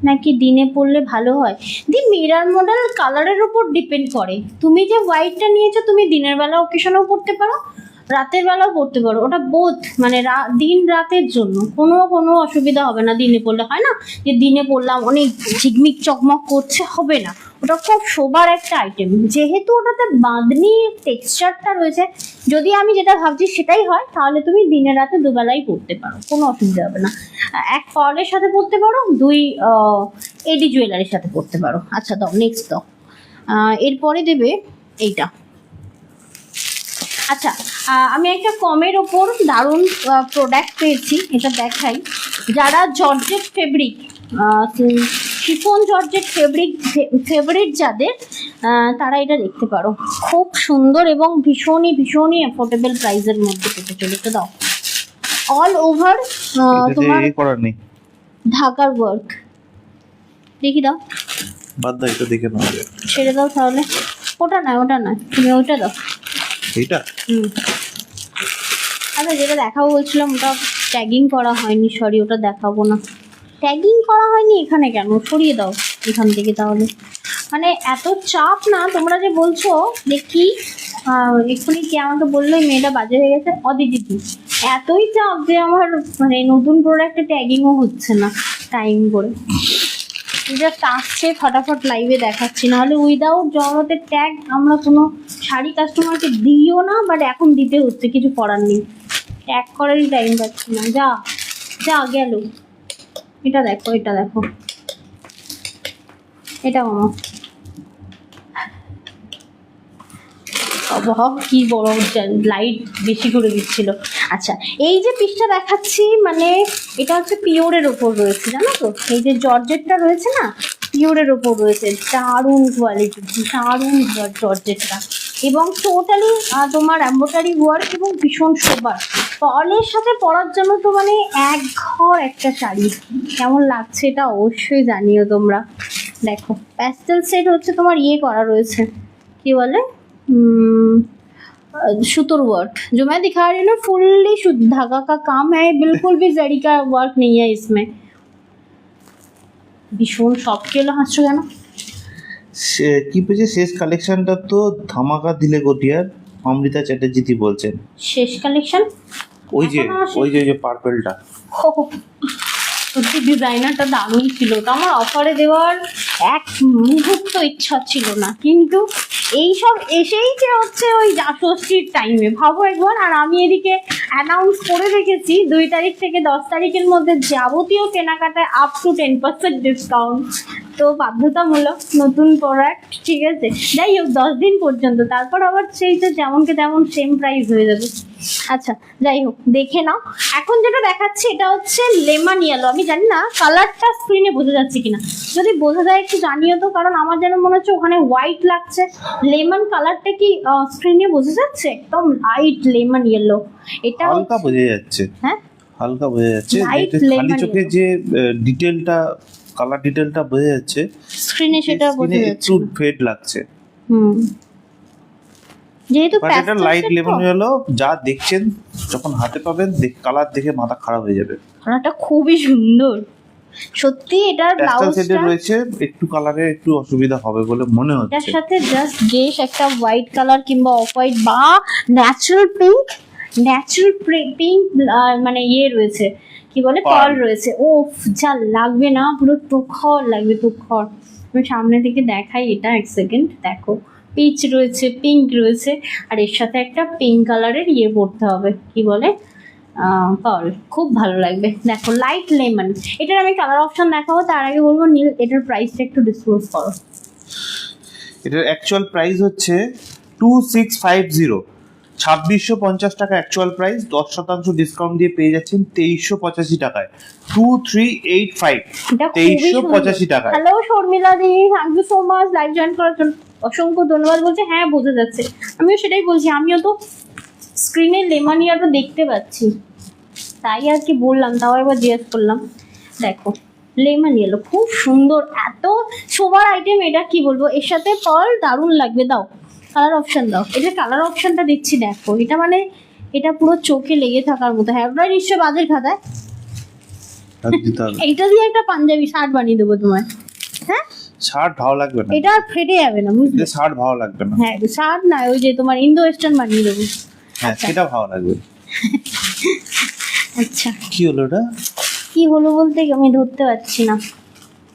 নাকি দিনে পরলে ভালো হয়। মিরর মডেল কালারের উপর ডিপেন্ড করে। তুমি যে হোয়াইটটা নিয়েছো, তুমি দিনের বেলা অকেশনেও পরতে পারো, রাতের বেলাও পরতে পারো। ওটা বোথ, মানে দিন রাতের জন্য কোনো অসুবিধা হবে না। দিনে পরলে হয় না যে দিনে পরলাম অনেক ঝিকমিক চকমক করছে, হবে না। ওটা খুব শোবার একটা আইটেম, যেহেতু ওটাতে বাঁধনি টেক্সচারটা রয়েছে। যদি আমি যেটা ভাবছি সেটাই হয়, তাহলে তুমি দিনে রাতে দুবেলাই পরতে পারো, কোনো অসুবিধা হবে না। এক পার্লের সাথে পরতে পারো, দুই এডি জুয়েলারির সাথে পরতে পারো। আচ্ছা দাও, নেক্সট দাও। এরপরে দেবে এইটা। আচ্ছা, আমি একটা কমের ওপর দারুণ প্রোডাক্ট পেয়েছি, এটা দেখাই। যারা georgette fabric, chiffon georgette favourite যাদের, তারা এটা দেখতে পারো। খুব সুন্দর এবং ভীষণই অ্যাফোর্ডেবল প্রাইসের মধ্যে পেতে চলেছে। দাও, অল ওভার তোমার ঢাকার ওয়ার্ক। দেখি দাও, বাদ দাও, এটা দেখে নাও। ছেড়ে দাও তাহলে। ওটা নয়, তুমি ওইটা দাও। এইটা? আচ্ছা, যেটা দেখাবো বলছিলাম ওটা ট্যাগিং করা হয়নি, সরি, ওটা দেখাবো না। ট্যাগিং করা হয়নি এখানে কেন? সরিয়ে দাও এখান থেকে তাহলে। মানে এত চাপ না, তোমরা যে বলছো দেখি এক্ষুনি কে আমাকে বললো এই মেয়েটা বাজে হয়ে গেছে, অদিতি। এতই চাপ যে আমার মানে নতুন প্রোডাক্টে ট্যাগিংও হচ্ছে না টাইম করে। জাস্ট আসছে, ফটাফট লাইভে দেখাচ্ছি, নাহলে উইদাউট জগতের ট্যাগ আমরা কোনো শাড়ি কাস্টমারকে দিইও না, বাট এখন দিতে হচ্ছে, কিছু করার নেই। ট্যাগ করারই টাইম পাচ্ছি না। যা গেল। এটা দেখো, এটা মামা, কি বড় লাইট বেশি করে দিচ্ছিল। আচ্ছা, এই যে পিসটা দেখাচ্ছি মানে এটা হচ্ছে পিওরের ওপর রয়েছে, জানো তো? এই যে জর্জেটটা রয়েছে না, পিওরের ওপর রয়েছে, দারুণ কোয়ালিটি, দারুণ জর্জেটটা, এবং টোটালি তোমার এমব্রয়ডারি ওয়ার্ক এবং ভীষণ সোবার। পার্লের সাথে পরার জন্য তো মানে এক ঘর একটা শাড়ি। কেমন লাগছে এটা অবশ্যই জানিও তোমরা। দেখো প্যাস্টেল সেট হচ্ছে তোমার ইয়ে করা রয়েছে, কি বলে सुतुर वर्क, जो मैं दिखा रही हूँ ना फुल्ली शुद्ध धागा का काम है, बिल्कुल भी जरी का वर्क नहीं है इसमें। भीषण शॉप के लो हाथ কেন? কি পেয়েছে শেষ কালেকশনটা তো ধামাকা দিলে গটিয়ার, অমৃতা চ্যাটার্জি বলছেন শেষ কালেকশন ওই যে পার্পলটা। সত্যি ডিজাইনারটা দারুণ ছিল, তো আমার অফারে দেওয়ার এক মুহূর্ত ইচ্ছা ছিল না, কিন্তু এইসব এসেই যে হচ্ছে ওই ষষ্ঠীর টাইমে ভাবো একবার। আর আমি এদিকে অ্যানাউন্স করে রেখেছি 2 তারিখ থেকে 10 তারিখের মধ্যে যাবতীয় কেনাকাটায় আপ টু 10% ডিসকাউন্ট, তো বাধ্যতামূলক নতুন প্রোডাক্ট, ঠিক আছে? যাই হোক 10 দিন পর্যন্ত, তারপর আবার সেইটা যেমনকে তেমন সেম প্রাইস হয়ে যাবে। আচ্ছা যাই হোক দেখে নাও। এখন যেটা দেখাচ্ছি এটা হচ্ছে লেমন ইয়েলো, আমি জানি না কালারটা স্ক্রিনে বোঝা যাচ্ছে কিনা, যদি বোঝা যায় একটু জানিও তো, কারণ আমার যেন মনে হচ্ছে ওখানে হোয়াইট লাগছে। লেমন কালারটা কি স্ক্রিনে বোঝা যাচ্ছে? একদম লাইট লেমন ইয়েলো, এটা হালকা বোঝা যাচ্ছে। হ্যাঁ হালকা বোঝা যাচ্ছে, Light খালি lemon চোখে যে ডিটেলটা, কালার ডিটেলটা বোঝা যাচ্ছে, স্ক্রিনে সেটা বোঝা যাচ্ছে একটু ফেড লাগছে। যেহেতু বাট এটা লাইট লেমন ইয়েলো, যা দেখছেন যখন হাতে পাবেন কালার দেখে মাথা খারাপ হয়ে যাবে। কালারটা খুবই সুন্দর সত্যি। এটার প্যাস্টেল শেডে ব্লাউজটা রয়েছে, একটু কালারে একটু অসুবিধা হবে বলে মনে এটার হচ্ছে। সাথে জাস্ট বেশ একটা হোয়াইট কালার কিংবা অফ হোয়াইট বা ন্যাচারাল পিঙ্ক মানে ইয়ে রয়েছে, কি বলে পার্ল রয়েছে, ও যা লাগবে না, পুরো তুখর লাগবে, তুখর। আমি সামনে থেকে দেখাই এটা, এক সেকেন্ড দেখো, পিচ রয়েছে, পিঙ্ক রয়েছে, আর এর সাথে একটা পিঙ্ক কালারের ইয়ে পড়তে হবে, কি বলে পার্ল, খুব ভালো লাগবে। দেখো লাইট লেমন, এটার আমি কালার অপশন দেখাবো, তার আগে বলবো নীল এটার প্রাইসটা একটু ডিসক্লোজ করো। এটার অ্যাকচুয়াল প্রাইস হচ্ছে 2650, 2650 টাকা অ্যাকচুয়াল প্রাইস, 10% ডিসকাউন্ট দিয়ে পেয়ে যাচ্ছেন 2385 টাকায়। 2385, 2385 টাকায়। হ্যালো শর্মিলা দি, thank you so much live join করার জন্য, অসংখ্য ধন্যবাদ। বলছে হ্যাঁ বোঝা যাচ্ছে, আমিও সেটাই বলছি, আমিও তো স্ক্রিনে লেমনিয়াটা দেখতে পাচ্ছি, তাই আর কি বললাম, তাও একবার জিজ্ঞেস করলাম। দেখো লেমন ইয়েলো খুব সুন্দর, এত শোবার আইটেম, এটা কি বলবো, এর সাথে পার্ল দারুণ লাগবে। দাও কালার অপশন দাও, এটা কালার অপশনটা দিচ্ছি দেখো, এটা মানে এটা পুরো চোখে লেগে থাকার মতো। হ্যাঁ ওটা নিশ্চয় বাজের খাতায়, এইটা দিয়ে একটা পাঞ্জাবি শার্ট বানিয়ে দেবো তোমায়। হ্যাঁ শার্ট ভালো লাগবে না, এটা আর ফেটে যাবে না বুঝলে, শার্ট ভালো লাগবে না। হ্যাঁ শার্ট না, ওই যে তোমার ইন্দো ওয়েস্টার্ন বানিয়ে দেবো। হ্যাঁ সেটা ভালো লাগবে। আচ্ছা কি হলো এটা? কি হলো বলতে আমি ধরতে পারছি না,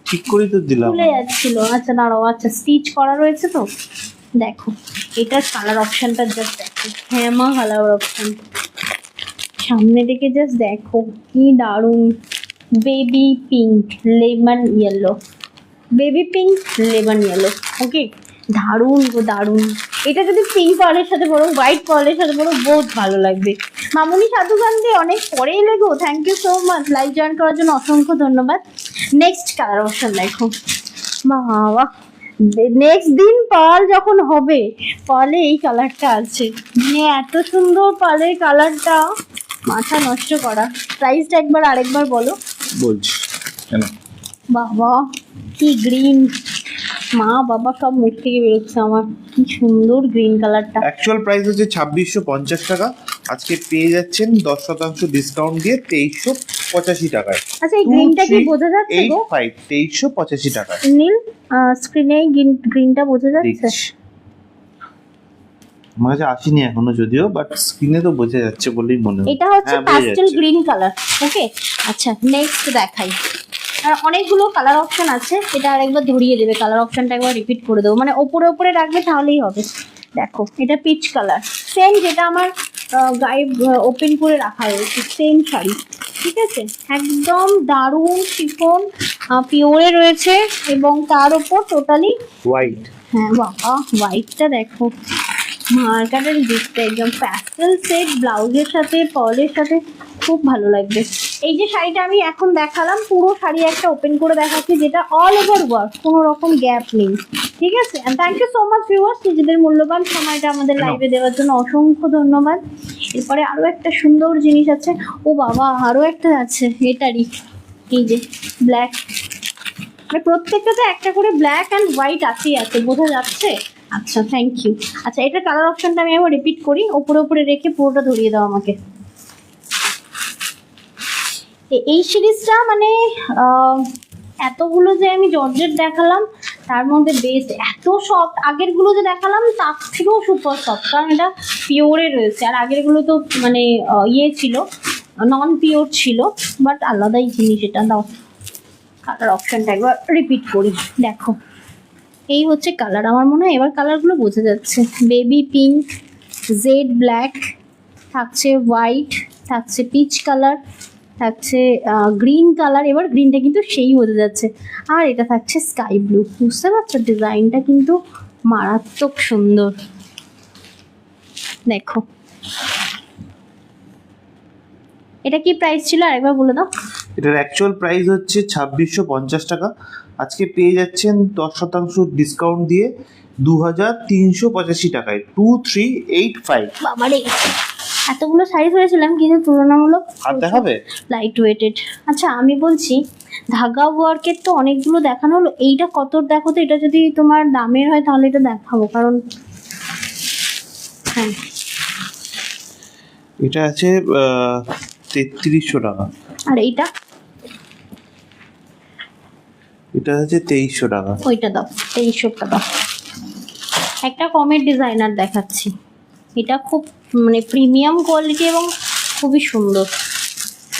ঠিক করে তো দিলাম, খুলে যাচ্ছিল। আচ্ছা দাঁড়াও, আচ্ছা স্টিচ করা রয়েছে তো। দেখো এটার কালার অপশনটা জাস্ট দেখো, হ্যামা কালার অপশন, সামনে থেকে জাস্ট দেখো কি দারুণ, baby pink lemon yellow, baby pink lemon yellow, okay দারুণ গো দারুণ। এটা যদি পিঙ্ক পার্লের সাথে পরো, হোয়াইট পার্লের সাথে পরো, বহুত ভালো লাগবে। মামুনি সাধুকান্তি অনেক পরেই লেগো, thank you so much live join করার জন্য, অসংখ্য ধন্যবাদ। নেক্সট কালার অপশন দেখো, বাবা নেক্সট দিন পার্ল যখন হবে, পার্লে এই কালারটা আছে, মানে এত সুন্দর পার্লের কালারটা, মাথা নষ্ট করা। প্রাইসটা একবার আরেকবার বলো। বলছি কেন, বাবা কি গ্রিন, মা বাবা সব মুখ থেকে বেরোচ্ছে আমার, কি সুন্দর গ্রিন কালারটা। অ্যাকচুয়াল প্রাইস হচ্ছে 2650 টাকা, আজকে পেয়ে যাচ্ছেন 10% ডিসকাউন্ট দিয়ে 2385 টাকায়। আচ্ছা এই গ্রিনটা কি বোঝা যাচ্ছে গো? 2385 টাকা নীল স্ক্রিনে গ্রিনটা বোঝা যাচ্ছে? আমার কাছে আসেনি এখনো যদিও, বাট স্ক্রিনে তো বোঝা যাচ্ছে বলেই মনে হয়। এটা হচ্ছে প্যাস্টেল গ্রিন কালার, ওকে। আচ্ছা নেক্সট দেখাই, আর অনেকগুলো কালার অপশন আছে, এটা আরেকবার ধরিয়ে দেবে, কালার অপশনটা একবার রিপিট করে দেবো, মানে ওপরে ওপরে রাখবে তাহলেই হবে। দেখো এটা পিচ কালার, সেম যেটা আমার গায়ে ওপেন করে রাখা রয়েছে, সেম শাড়ি, ঠিক আছে, একদম দারুণ শিফন পিওরে রয়েছে, এবং তার উপর টোটালি হোয়াইট। হ্যাঁ বাবা হোয়াইটটা দেখো মার্কারের দিকটা একদম প্যাস্টেল সেট ব্লাউজের সাথে পার্লের সাথে খুব ভালো লাগবে। এই যে শাড়িটা আমি এখন দেখালাম, পুরো শাড়ি একটা ওপেন করে দেখাচ্ছি, যেটা অল ওভার ওয়ার্ক, কোনো রকম গ্যাপ নেই, ঠিক আছে। Thank you so much viewers, নিজেদের মূল্যবান সময়টা আমাদের লাইভে দেওয়ার জন্য অসংখ্য ধন্যবাদ। এরপরে আরো একটা সুন্দর জিনিস আছে, ও বাবা আরো একটা আছে এটারই, এই যে ব্ল্যাক, মানে প্রত্যেকটাতে একটা করে ব্ল্যাক অ্যান্ড হোয়াইট আছেই আছে, বোঝা যাচ্ছে। আচ্ছা থ্যাংক ইউ। আচ্ছা এটা কালার অপশনটা আমি আবার রিপিট করি, ওপরে ওপরে রেখে পুরোটা ধরিয়ে দাও আমাকে। এই সিরিজটা মানে এতগুলো যে আমি জর্জেট দেখালাম তার মধ্যে বেস্ট, এত সফট, আগেরগুলো যে দেখালাম তার থেকেও সুপার সফট, কারণ এটা পিওরে রয়েছে, আর আগেরগুলো তো মানে ইয়ে ছিল, নন পিওর ছিল, বাট আলাদাই জিনিস এটা। দাও কালার অপশনটা একবার রিপিট করি, দেখো এই হচ্ছে কালার, আমার মনে হয় এবার কালারগুলো বোঝা যাচ্ছে। বেবি পিঙ্ক, জেড ব্ল্যাক, থাকছে হোয়াইট, থাকছে পিচ কালার, থাকছে গ্রিন কালার, এবার গ্রিনটা কিন্তু সেই বোঝা যাচ্ছে, আর এটা থাকছে স্কাই ব্লু। বুঝতে পারছো ডিজাইনটা কিন্তু মারাত্মক সুন্দর, দেখো। এটা কি প্রাইস ছিল আরেকবার বলে দাও। এটার অ্যাকচুয়াল প্রাইস হচ্ছে 2650 টাকা, আজকে পেয়ে যাচ্ছেন 10% ডিসকাউন্ট দিয়ে 2385 টাকায়, 2385। বাবারে এতগুলো শাড়ি ধরেছিলাম কিন্তু তুলনামূলক আর দেখাবে লাইট ওয়েটেড। আচ্ছা আমি বলছি ধাগা ওয়ার্কের তো অনেকগুলো দেখানো হলো, এইটা কত দেখো তো, এটা যদি তোমার দামের হয় তাহলে এটা দেখাবো, কারণ হ্যাঁ এটা আছে 3300 টাকা, আর এইটা এটা হচ্ছে 2300 টাকা। ওইটা দাও 2300 টাকা। একটা কমের ডিজাইনার দেখাচ্ছি, এটা খুব মানে প্রিমিয়াম কোয়ালিটি এবং খুবই সুন্দর।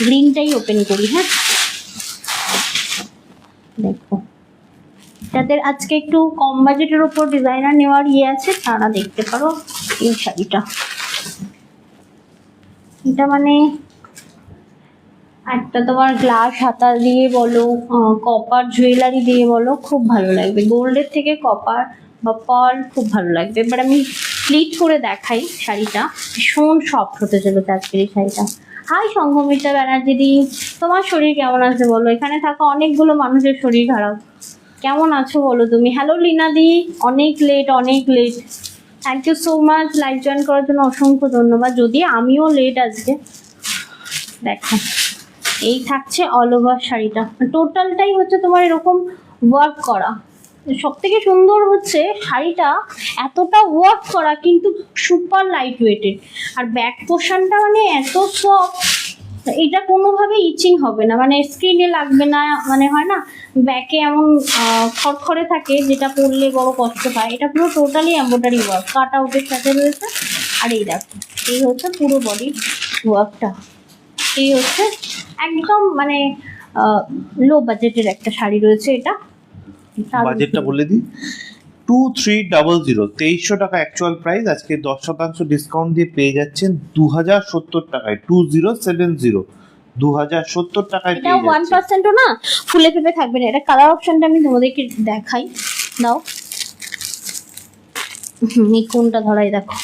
গ্রিনটাই ওপেন করি, হ্যাঁ দেখো, যাদের আজকে একটু কম বাজেটের ওপর ডিজাইনার নেওয়ার ইয়ে আছে তারা দেখতে পারো এই শাড়িটা। এটা মানে একটা তোমার গ্লাস হাতা দিয়ে বলো, কপার জুয়েলারি দিয়ে বলো, খুব ভালো লাগবে। গোল্ডের থেকে কপার বা পার্ল খুব ভালো লাগবে। এবার আমি প্লিট করে দেখাই শাড়িটা, ভীষণ সফট হতে চলেছে আজকের এই শাড়িটা। হাই সংঘমিতা ব্যানার্জি দি, তোমার শরীর কেমন আছে বলো, এখানে থাকা অনেকগুলো মানুষের শরীর খারাপ, কেমন আছো বলো তুমি। হ্যালো লীনা দি, অনেক লেট অনেক late, thank you so much live join করার জন্য অসংখ্য ধন্যবাদ, যদি আমিও লেট আজকে। দেখো এই থাকছে অল ওভার শাড়িটা, টোটালটাই হচ্ছে তোমার এরকম ওয়ার্ক করা। সব থেকে সুন্দর হচ্ছে শাড়িটা এতটা ওয়ার্ক করা কিন্তু সুপার লাইট ওয়েটেড, আর ব্যাক পোর্শনটা মানে এত সফট, এটা কোনোভাবে ইচিং হবে না, মানে স্ক্রিনে লাগবে না, মানে হয় না ব্যাকে এমন খড়খড়ে থাকে যেটা পরলে বড় কষ্ট পায়। এটা পুরো টোটালি এমব্রয়ডারি ওয়ার্ক, কাট আউটের সাথে রয়েছে। আর এই দেখো এই হচ্ছে পুরো বডি ওয়ার্কটা, এই হচ্ছে একদম মানে লো বাজেটের একটা শাড়ি রয়েছে এটা। বাজেটটা বলে দিই, 2300, 2300 টাকা অ্যাকচুয়াল প্রাইস, আজকে 10% ডিসকাউন্ট দিয়ে পেয়ে যাচ্ছেন 2070 টাকায়, 2070, 2070 টাকায় এটা পেয়ে যাচ্ছেন। 1%ও না ফুলে ফেপে থাকবে না। এটা কালার অপশনটা আমি তোমাদেরকে দেখাই, দাও এই কোনটা ধরাই, দেখো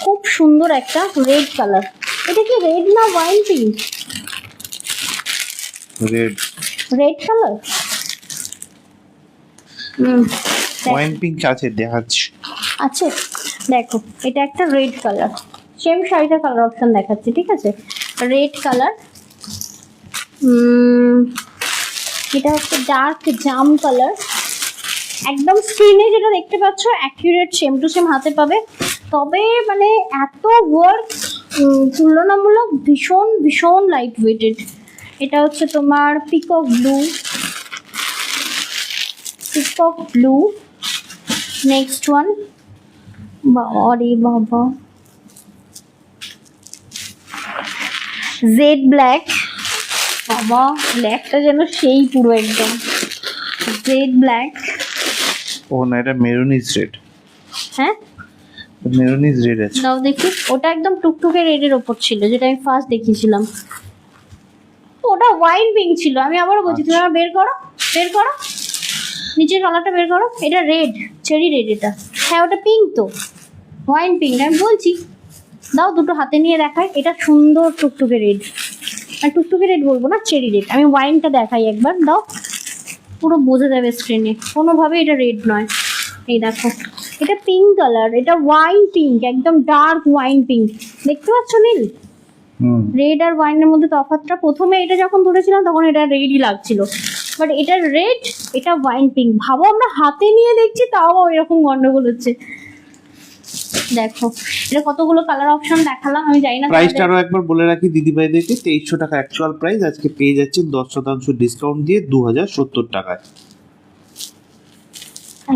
খুব সুন্দর একটা রেড কালার। এটা কি রেড না wine pink? Red, red colour, wine pink আছে দেখাচ্ছি। আছে দেখো, এটা একটা রেড কালার, সেম শাড়িটা কালার অপশন দেখাচ্ছি, ঠিক আছে। রেড কালার, এটা হচ্ছে ডার্ক জাম কালার, একদম স্ক্রিনে যেটা দেখতে পাচ্ছ অ্যাকিউরেট সেম টু সেম হাতে পাবে, তবে মানে এত ওয়ার্ক তুলনামূলক ভীষণ ভীষণ লাইট ওয়েটেড। এটা হচ্ছে তোমার peacock blue, peacock blue. Next one, বাবা রে বাবা, জেড ব্ল্যাক, বাবা ব্ল্যাকটা যেন সেই পুরো একদম জেড ব্ল্যাক। ও না, এটা মেরুনিজ রেড, হ্যাঁ মেরুনিজ রেড আছে। দাও দেখি, ওটা একদম টুকটুকে রেডের ওপর ছিল যেটা আমি ফার্স্ট দেখিয়েছিলাম, ওটা ওয়াইন পিঙ্ক ছিল। আমি আবারও বলছি তুমি আমার বের করো, বের করো নিচের কালারটা বের করো, এটা রেড, চেরি রেড এটা। হ্যাঁ ওটা পিঙ্ক তো, ওয়াইন পিঙ্ক আমি বলছি। দাও দুটো হাতে নিয়ে দেখাই, এটা সুন্দর টুকটুকে রেড, আর টুকটুকে রেড বলবো না, চেরি রেড। আমি ওয়াইনটা দেখাই একবার, দাও পুরো বোঝা যাবে স্ক্রিনে, কোনোভাবে এটা রেড নয়। এই দেখো এটা পিঙ্ক কালার, এটা ওয়াইন পিঙ্ক, একদম ডার্ক ওয়াইন পিঙ্ক, দেখতে পাচ্ছ নীল? রেড আর ওয়াইনের মধ্যে তফাৎটা, প্রথমে এটা যখন ধরেছিলাম তখন এটা রেডই লাগছিল, বাট এটা রেড, এটা ওয়াইন পিঙ্ক। ভাবো আমরা হাতে নিয়ে দেখছি তাও এরকম গন্ডগোল হচ্ছে। দেখো এটা কতগুলো কালার অপশন দেখালাম, আমি জানি না প্রাইসটা আরো একবার বলে রাখি দিদিভাইদেরকে, 2300 টাকা অ্যাকচুয়াল প্রাইস, আজকে পেয়ে যাচ্ছেন 10% ডিসকাউন্ট দিয়ে 2070 টাকায়।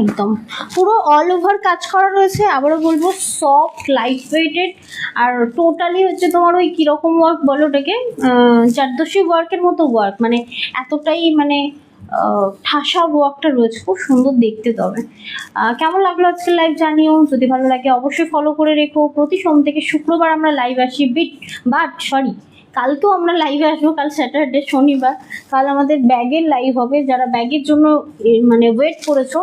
একদম পুরো অল ওভার কাজ করা রয়েছে, আবারও বলবো সফট লাইট ওয়েটেড, আর টোটালি হচ্ছে তোমার ওই কিরকম ওয়ার্ক বলো ওটাকে, জারদোসি ওয়ার্কের মতো ওয়ার্ক, মানে এতটাই মানে ঠাসা ওয়ার্কটা রয়েছে, খুব সুন্দর দেখতে। তবে কেমন লাগলো আজকের লাইভ জানিও, যদি ভালো লাগে অবশ্যই ফলো করে রেখো। প্রতি সোম থেকে শুক্রবার আমরা লাইভ আসি, কাল তো আমরা লাইভে আসবো, কাল স্যাটারডে শনিবার, কাল আমাদের ব্যাগের লাইভ হবে। যারা ব্যাগের জন্য মানে ওয়েট করেছো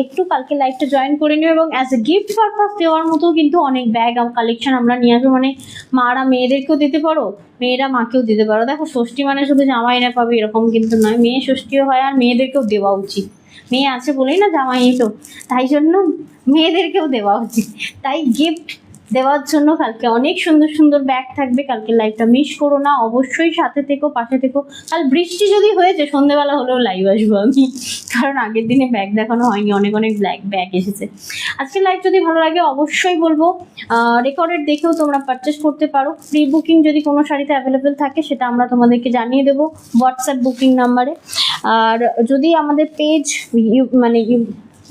একটু কালকে লাইভটা জয়েন করে নিও, এবং অ্যাজ এ গিফট পারপাস দেওয়ার মতো কিন্তু অনেক ব্যাগ কালেকশন আমরা নিয়ে আসবো, মানে মারা মেয়েদেরকেও দিতে পারো, মেয়েরা মাকেও দিতে পারো। দেখো ষষ্ঠী মানে শুধু জামাই না পাবে এরকম কিন্তু নয়, মেয়ে ষষ্ঠীও হয় আর মেয়েদেরকেও দেওয়া উচিত। মেয়ে আছে বলেই না জামাই এলো, তাই জন্য মেয়েদেরকেও দেওয়া উচিত। তাই গিফট দেওয়ার জন্য কালকে অনেক সুন্দর সুন্দর ব্যাগ থাকবে, কালকে লাইভটা মিস করো না, অবশ্যই সাথে থেকো, পাশে থেকো। কাল বৃষ্টি যদি হয়েছে সন্ধ্যেবেলা হলেও লাইভ আসবো আমি, কারণ আগের দিনে ব্যাগ দেখানো হয়নি, অনেক অনেক ব্যাগ এসেছে। আজকে লাইভ যদি ভালো লাগে অবশ্যই বলবো রেকর্ডেড দেখেও তোমরা পারচেস করতে পারো। প্রি বুকিং যদি কোনো শাড়িতে অ্যাভেলেবেল থাকে সেটা আমরা তোমাদেরকে জানিয়ে দেবো হোয়াটসঅ্যাপ বুকিং নাম্বারে। আর যদি আমাদের পেজ মানে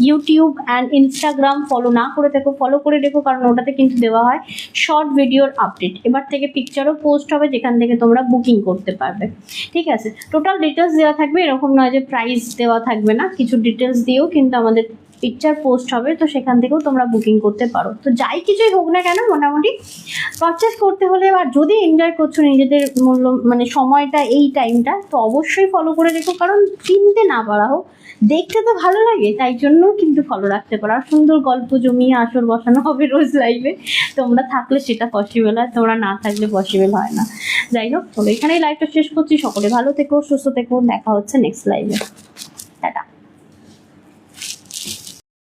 ইউটিউব অ্যান্ড ইনস্টাগ্রাম ফলো না করে থাকো, ফলো করে দেখো, কারণ ওটাতে কিন্তু দেওয়া হয় শর্ট ভিডিওর আপডেট। এবার থেকে পিকচারও পোস্ট হবে যেখান থেকে তোমরা বুকিং করতে পারবে, ঠিক আছে? টোটাল ডিটেলস দেওয়া থাকবে, এরকম নয় যে প্রাইস দেওয়া থাকবে না, কিছু ডিটেলস দিয়েও কিন্তু আমাদের পিকচার পোস্ট হবে, তো সেখান থেকেও তোমরা বুকিং করতে পারো। তো যাই কিছুই হোক না কেন মোটামুটি পারচেস করতে হলে, আর যদি এনজয় করছো নিজেদের মূল্য মানে সময়টা, এই টাইমটা, তো অবশ্যই ফলো করে রেখো, কারণ কিনতে না পারা হোক দেখতে তো ভালো লাগে, তাই জন্য কিন্তু ফলো রাখতে পারো। আর সুন্দর গল্প জমিয়ে আসর বসানো হবে রোজ লাইভে, তোমরা থাকলে সেটা পসিবল হয়, তোমরা না থাকলে পসিবল হয় না। যাই হোক, চলো এখানেই লাইভটা শেষ করছি। সকলে ভালো থেকো, সুস্থ থেকো, দেখা হচ্ছে নেক্সট লাইভে।